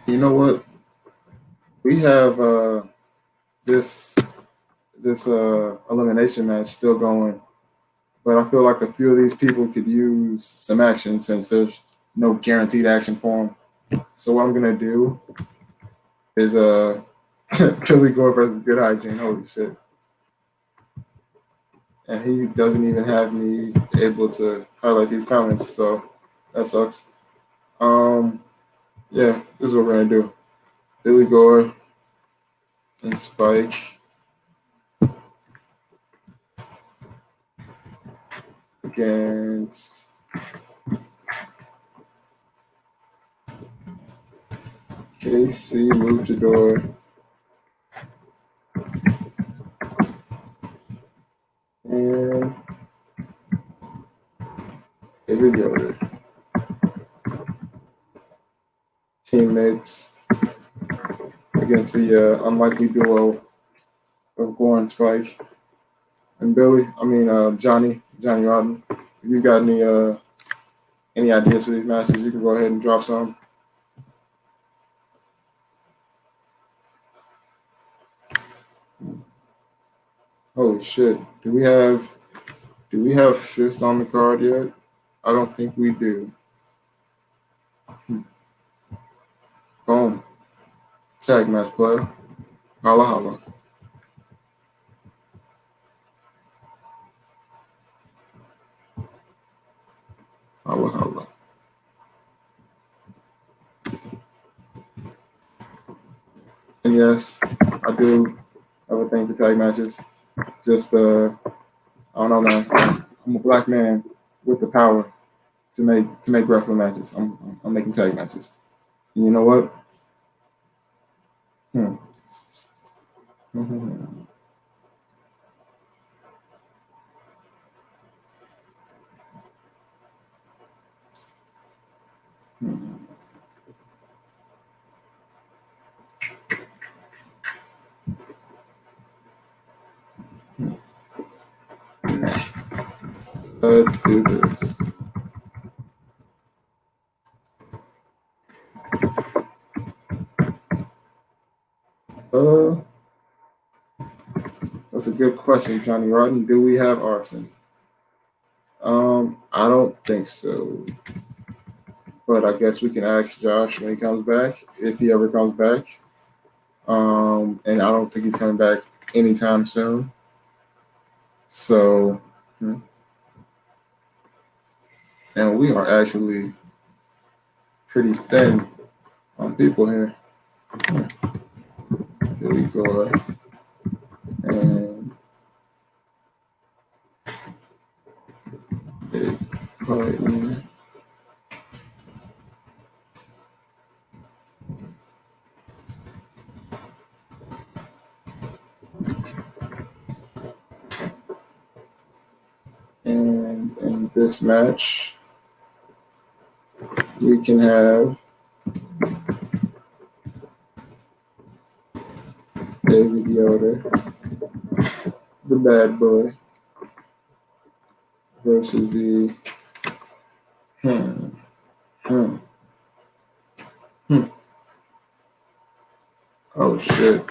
You know what? We have this elimination match still going, but I feel like a few of these people could use some action since there's no guaranteed action for them. So what I'm gonna do is Billy Gore versus Good Hygiene. Holy shit! And he doesn't even have me able to highlight these comments, so that sucks. Yeah, this is what we're gonna do. Billy Gore and Spike against KC Luchador and David Yoder. Teammates against the unlikely duo of Gore and Spike. And Johnny Rotten. If you got any ideas for these matches, you can go ahead and drop some. Holy shit. Do we have Fist on the card yet? I don't think we do. Boom. Tag match player. Holla holla. Holla holla. And yes, I do have a thing for tag matches. Just I don't know, man. I'm a black man with the power to make wrestling matches. I'm making tag matches. And you know what? Let's do this. That's a good question, Johnny Rotten. Do we have arson? I don't think so. But I guess we can ask Josh when he comes back, if he ever comes back. And I don't think he's coming back anytime soon. So, and we are actually pretty thin on people here. Here we go. And big partner. And in this match, we can have David Yoder, the bad boy, versus the oh shit.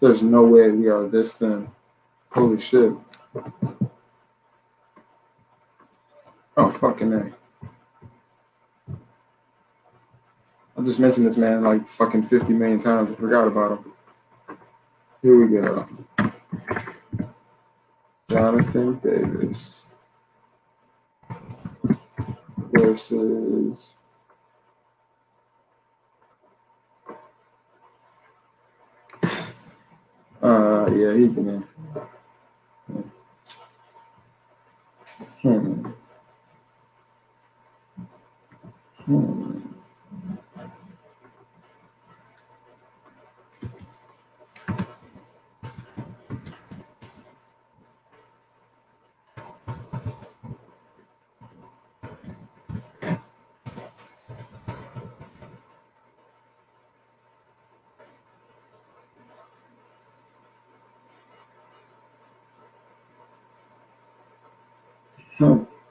There's no way we are this thin. Holy shit. Oh, fucking A. I just mentioned this man like fucking 50 million times. I forgot about him. Here we go. Jonathan Davis versus yeah, he can.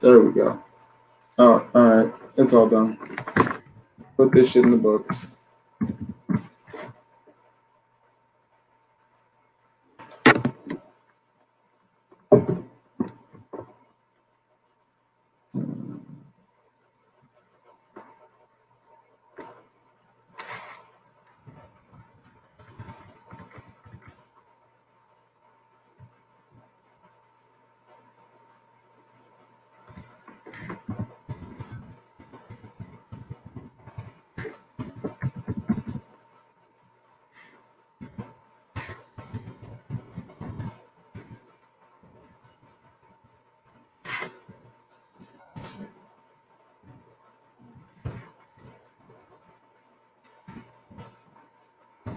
There we go. Oh, all right. It's all done. Put this shit in the books.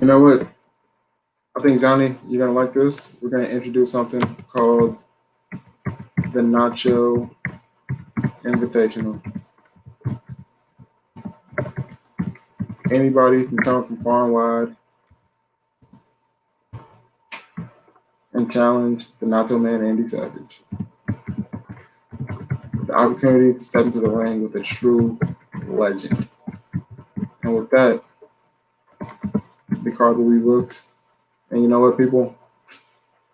You know what? I think, Johnny, you're going to like this. We're going to introduce something called the Nacho Invitational. Anybody can come from far and wide and challenge the Nacho Man, Andy Savage. The opportunity to step into the ring with a true legend. And with that, the card will be books. And you know what, people?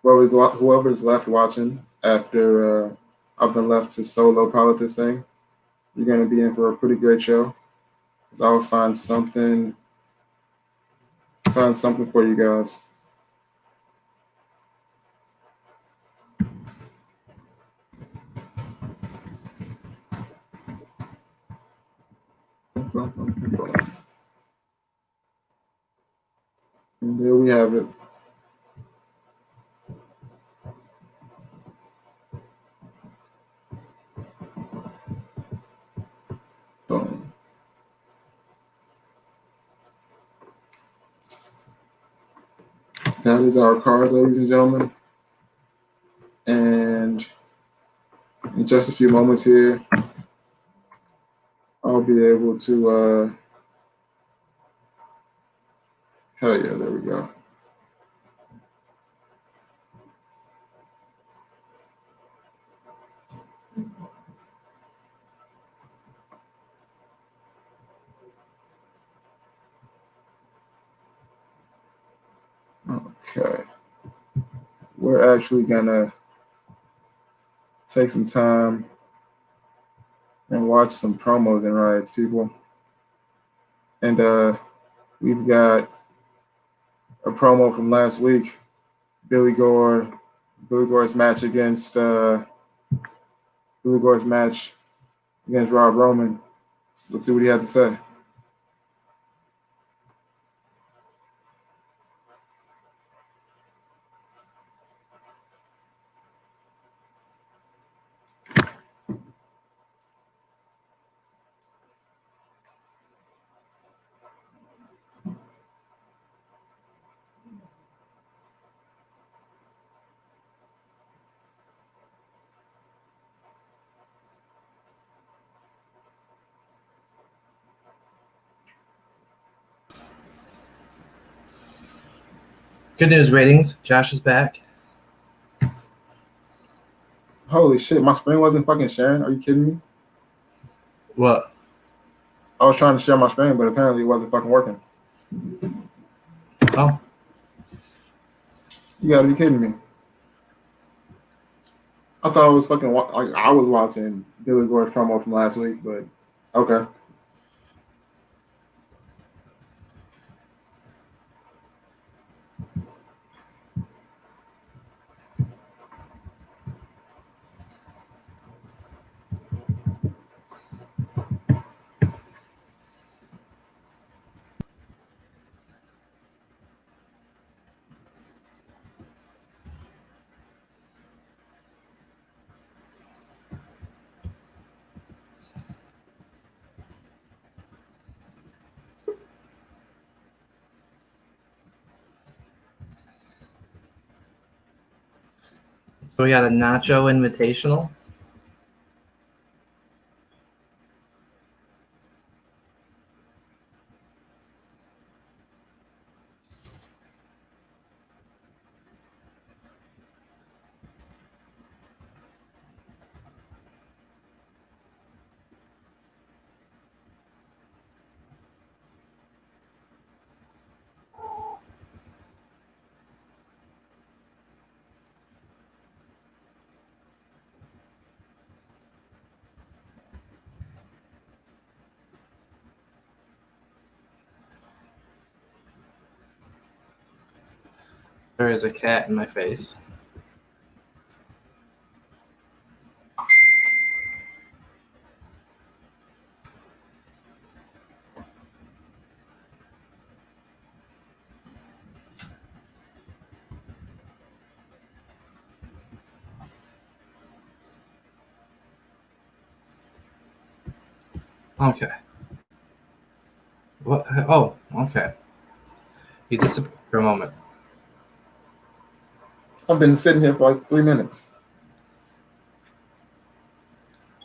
Whoever's left watching after I've been left to solo pilot this thing, you're going to be in for a pretty great show. Because I will find something for you guys. And there we have it. Boom. That is our card, ladies and gentlemen. And in just a few moments here, I'll be able to. Hell yeah, there we go. Okay. We're actually gonna take some time and watch some promos in Riots, people. And we've got a promo from last week. Billy Gore's match against Rob Roman. Let's see what he had to say. Good news, ratings. Josh is back. Holy shit, my screen wasn't fucking sharing. Are you kidding me? What? I was trying to share my screen, but apparently it wasn't fucking working. Oh. You gotta be kidding me. I thought it was fucking like I was watching Billy Gore's promo from last week, but okay. So we got a Nacho Invitational. There is a cat in my face. Okay. What? Oh, okay. You disappeared for a moment. I've been sitting here for like 3 minutes.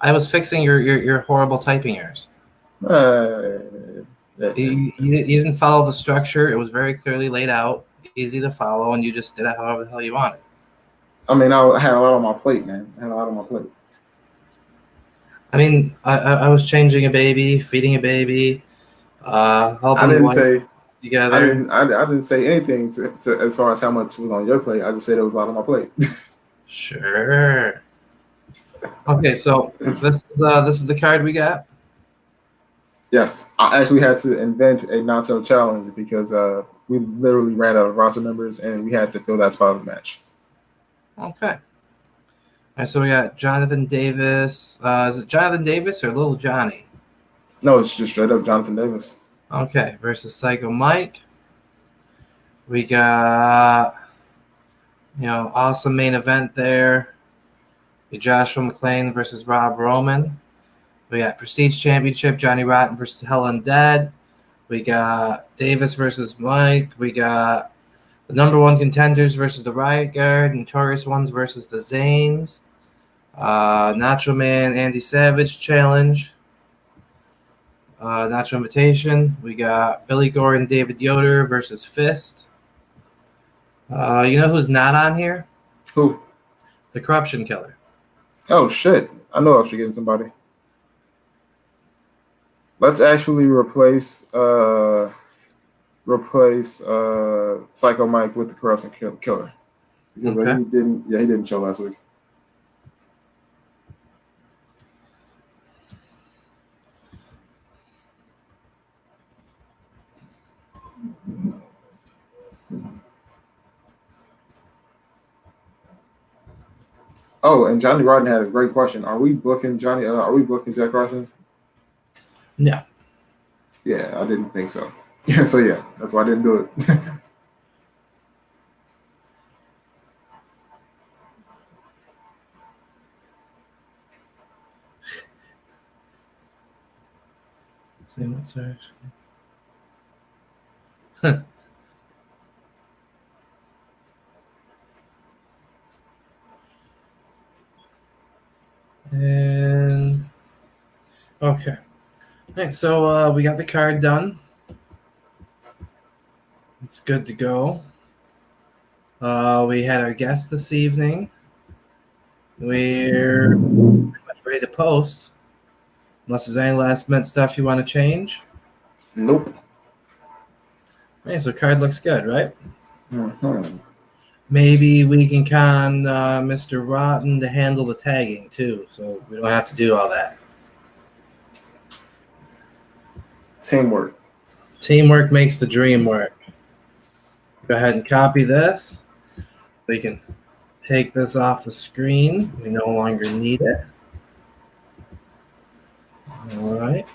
I was fixing your horrible typing errors. You didn't follow the structure. It was very clearly laid out, easy to follow, and you just did it however the hell you wanted. I mean, I had a lot on my plate, man. I had a lot on my plate. I mean, I was changing a baby, feeding a baby, helping I didn't wife say together. I didn't say anything to as far as how much was on your plate. I just said it was a lot on my plate. Sure. Okay, so this is the card we got. Yes, I actually had to invent a nacho challenge because we literally ran out of roster members and we had to fill that spot of the match. Okay. All right, so we got Jonathan Davis. Is it Jonathan Davis or Little Johnny? No, it's just straight up Jonathan Davis. Okay, versus Psycho Mike. We got, awesome main event there. Joshua McClain versus Rob Roman. We got Prestige Championship, Johnny Rotten versus Hell Undead. We got Davis versus Mike. We got the number one contenders versus the Riot Guard. Notorious Ones versus the Zanes. Nacho Man, Andy Savage challenge. Natural Invitation. We got Billy Gore and David Yoder versus Fist. You know who's not on here? Who? The Corruption Killer. Oh shit! I know I'm forgetting somebody. Let's actually replace Psycho Mike with the Corruption Killer because Okay. he didn't show last week. Oh, and Johnny Rotten had a great question. Are we booking Johnny? Are we booking Jack Carson? No. Yeah, I didn't think so. Yeah, so yeah, that's why I didn't do it. See what search. And okay. All right, so we got the card done. It's good to go. We had our guest this evening. We're pretty much ready to post. Unless there's any last minute stuff you want to change. Nope. Okay, so card looks good, right? Mm-hmm. Maybe we can con Mr. Rotten to handle the tagging too, so we don't have to do all that. Teamwork. Teamwork makes the dream work. Go ahead and copy this. We can take this off the screen. We no longer need it. All right.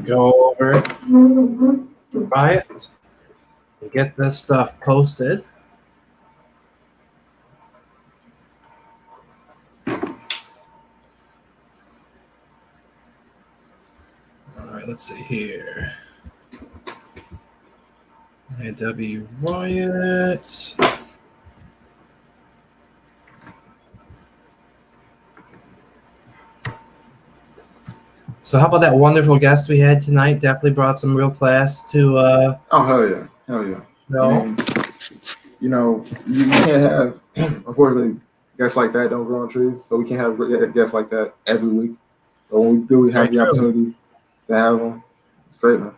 Go over to Riots and get this stuff posted. All right, let's see here. IW Riots. So how about that wonderful guest we had tonight? Definitely brought some real class to Oh hell yeah, hell yeah. show. I mean, you can't have unfortunately guests like that don't grow on trees, so we can't have guests like that every week. But when we do, we have Very the true. opportunity to have them. It's great, man.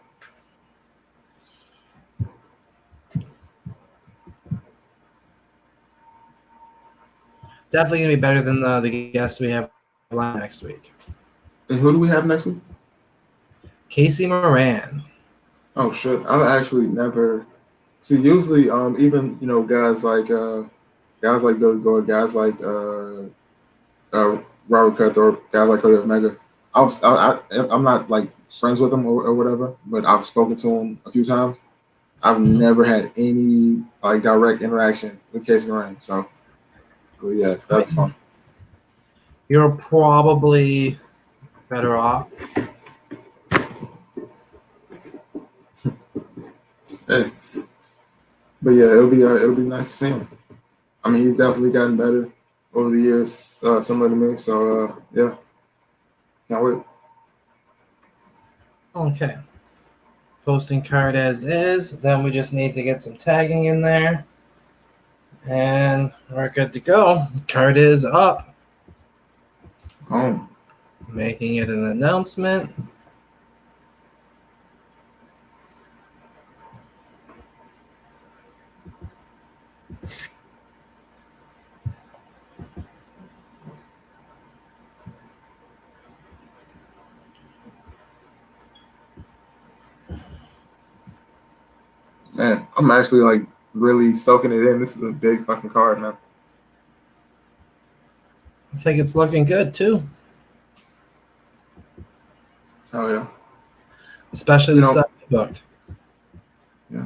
Definitely gonna be better than the guests we have next week. And who do we have next week? Casey Moran. Oh shit, I've actually never see. Usually, even guys like Billy Gore, guys like Robert Cutthroat, guys like Cody Omega. I'm not like friends with them or whatever, but I've spoken to him a few times. I've never had any like direct interaction with Casey Moran, so yeah, that'd be fun. You're probably better off. Hey. But yeah, it'll be nice to see him. I mean, he's definitely gotten better over the years, similar to me. So yeah, can't wait. Okay. Posting card as is. Then we just need to get some tagging in there. And we're good to go. Card is up. Boom. Making it an announcement. Man, I'm actually like really soaking it in. This is a big fucking card, man. I think it's looking good too. Oh yeah. Especially the stuff we booked. Yeah.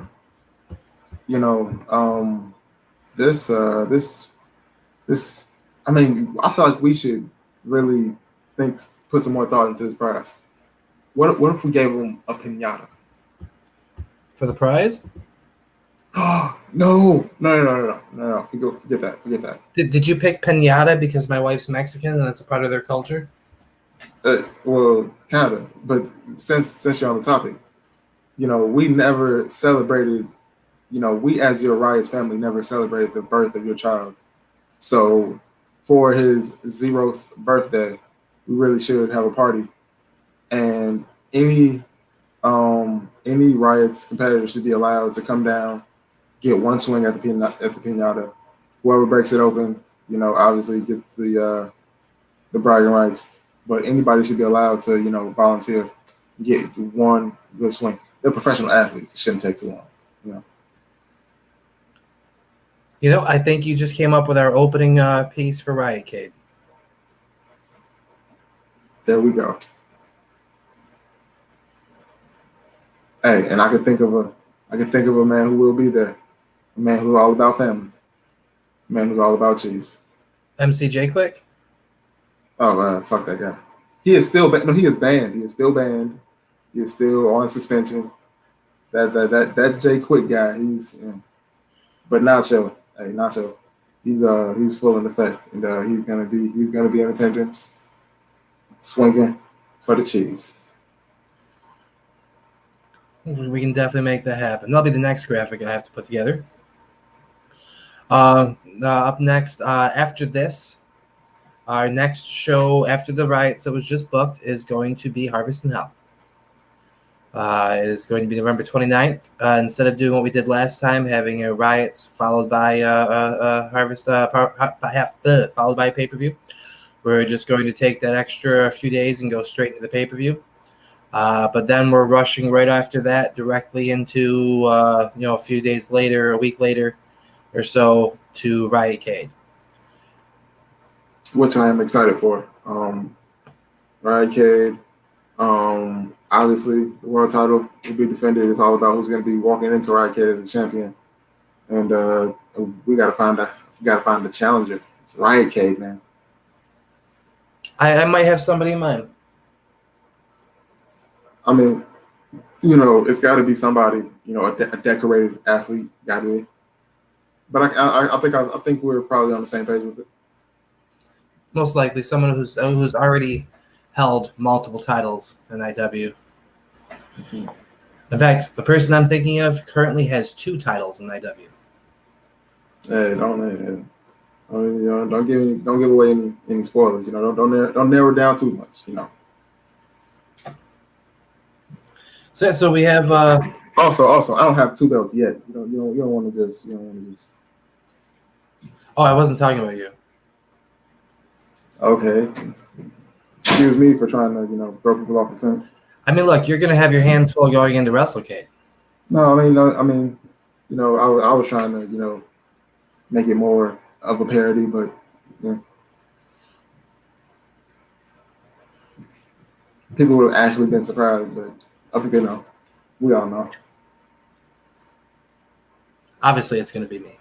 This. I mean, I feel like we should really put some more thought into this prize. What if we gave them a pinata? For the prize? No. Forget that. Did you pick pinata because my wife's Mexican and that's a part of their culture? Well, kind of. But since you're on the topic, we never celebrated. We as your Riots family never celebrated the birth of your child. So for his 0th birthday, we really should have a party. And any Riots competitor should be allowed to come down, get one swing at the pinata. Whoever breaks it open, obviously gets the bragging rights. But anybody should be allowed to, volunteer, get one good swing. They're professional athletes. It shouldn't take too long. I think you just came up with our opening piece for Riotcade. There we go. Hey, and I could think of a man who will be there. A man who's all about family. A man who's all about cheese. MCJ Quick? Oh, fuck that guy. He is still banned. No, he is banned. He is still banned. He is still on suspension. That Jay Quick guy, but Nacho, he's full in effect, and he's gonna be in attendance, swinging for the cheese. We can definitely make that happen. That'll be the next graphic I have to put together. Up next, after this, our next show after the Riots that was just booked is going to be Harvest in Hell. It is going to be November 29th. Instead of doing what we did last time, having a Riots followed by Harvest, followed by a pay-per-view, we're just going to take that extra few days and go straight into the pay-per-view. But then we're rushing right after that directly into, a few days later, a week later or so, to Riotcade. Which I am excited for. Riotcade. Obviously, the world title will be defended. It's all about who's going to be walking into Riotcade as a champion, and we got to find the challenger. It's Riotcade, man. I might have somebody in mind. I mean, it's got to be somebody, a decorated athlete, got to be. But I think we're probably on the same page with it. Most likely, someone who's already held multiple titles in IW. Mm-hmm. In fact, the person I'm thinking of currently has 2 titles in IW. Hey, don't give away any spoilers. Don't narrow it down too much. So we have. Also, I don't have 2 belts yet. You don't want to just. Oh, I wasn't talking about you. Okay. Excuse me for trying to throw people off the scent. I mean, look, you're gonna have your hands full going into WrestleCade. No, I was trying to make it more of a parody, but yeah. People would have actually been surprised, but I think they know. We all know. Obviously, it's going to be me.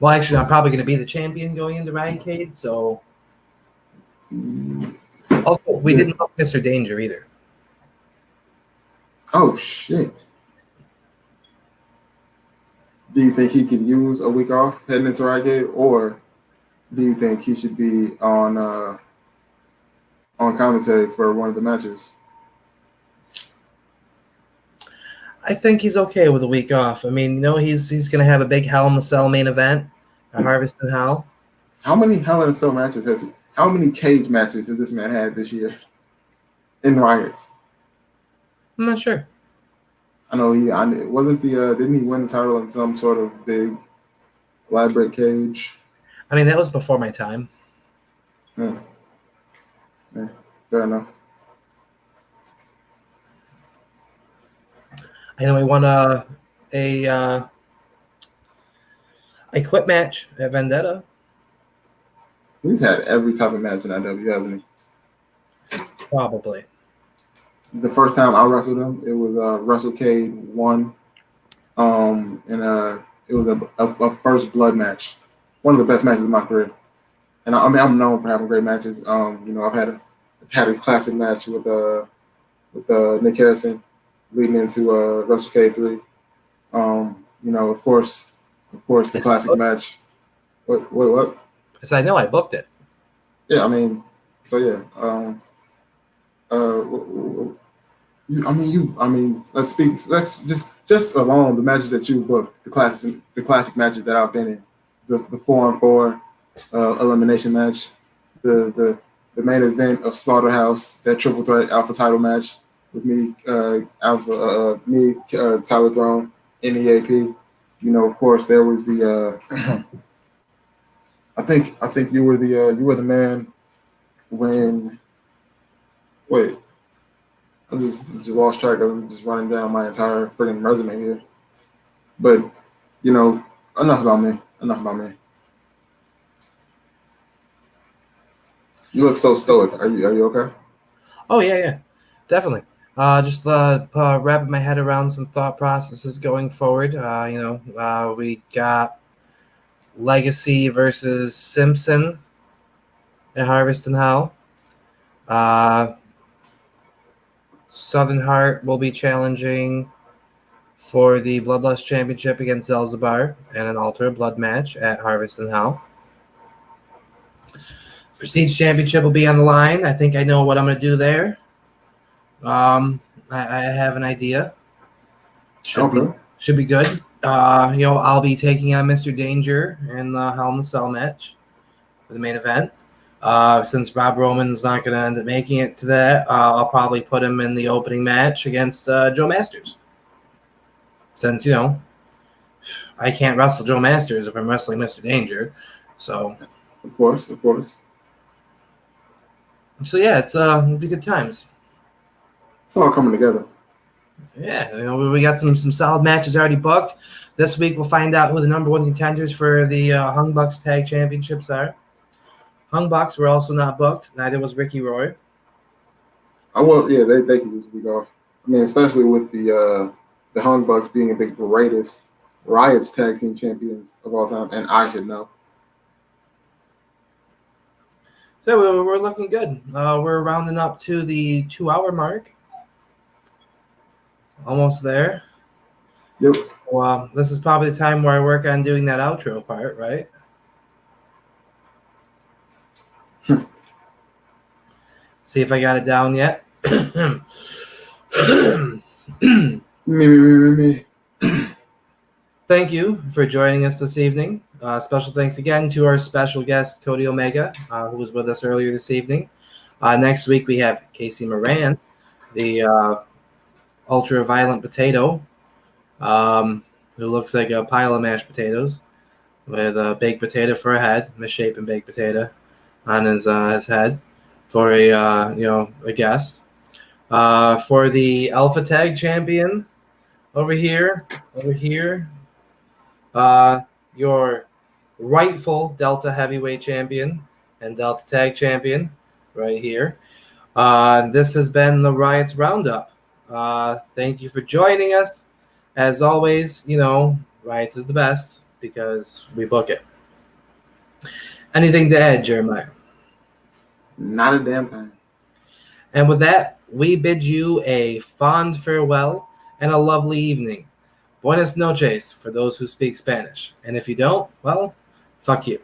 Well, actually, I'm probably going to be the champion going into Riotcade, so... Also, we didn't book Mr. Danger either. Oh, shit. Do you think he could use a week off heading into Riotcade, or do you think he should be on commentary for one of the matches? I think he's okay with a week off. I mean, he's going to have a big Hell in the Cell main event, a Harvest in Hell. How many Hell in a Cell matches how many cage matches has this man had this year in Riots? I'm not sure. I know didn't he win the title in some sort of big elaborate cage? I mean, that was before my time. Yeah, fair enough. I know he won a quit match at Vendetta. He's had every type of match in IW, hasn't he? Probably. The first time I wrestled him, it was WrestleCade 1. It was a first blood match. One of the best matches of my career. And I'm known for having great matches. I've had a classic match with Nick Harrison leading into WrestleCade 3. Of course, the classic match. What? Because I know I booked it. Yeah, I mean, So yeah. Let's speak. Let's just alone the matches that you booked, the classic matches that I've been in, the 4-on-4 elimination match, the main event of Slaughterhouse, that triple threat alpha title match with me, Tyler Throne, NEAP. You know, of course, there was the. I think you were the man when. Wait, I just lost track. I'm just running down my entire friggin' resume here. But you know, enough about me. Enough about me. You look so stoic. Are you okay? Oh yeah, definitely. Just wrapping my head around some thought processes going forward. We got Legacy versus Simpson at Harvest and Hell. Southern Heart will be challenging for the Bloodlust Championship against Zelzabar and an Altar of Blood match at Harvest and Hell. Prestige Championship will be on the line. I think I know what I'm going to do there. I have an idea. Should be good. I'll be taking on Mr. Danger in the Hell in the Cell match for the main event. Since Rob Roman's not going to end up making it to that, I'll probably put him in the opening match against Joe Masters. Since, I can't wrestle Joe Masters if I'm wrestling Mr. Danger. So, of course. So yeah, it'll be good times. It's all coming together. Yeah, we got some solid matches already booked. This week we'll find out who the number one contenders for the Hung Bucks Tag Championships are. Hung Bucks were also not booked. Neither was Ricky Roy. They can use a week off. I mean, especially with the Hung Bucks being the greatest Riots tag team champions of all time, and I should know. So we're looking good. We're rounding up to the 2-hour mark. Almost there. Yep. So, this is probably the time where I work on doing that outro part, right? See if I got it down yet. Me. Thank you for joining us this evening. Special thanks again to our special guest, Cody Omega, who was with us earlier this evening. Next week, we have Casey Moran, the ultra-violent potato, who looks like a pile of mashed potatoes with a baked potato for a head, misshapen baked potato on his head for a guest. For the Alpha Tag Champion over here, your rightful Delta Heavyweight Champion and Delta Tag Champion right here. This has been the Riots Roundup. Thank you for joining us. As always, Riots is the best because we book it. Anything to add, Jeremiah? Not a damn thing. And with that, we bid you a fond farewell and a lovely evening. Buenas noches for those who speak Spanish. And if you don't, well, fuck you.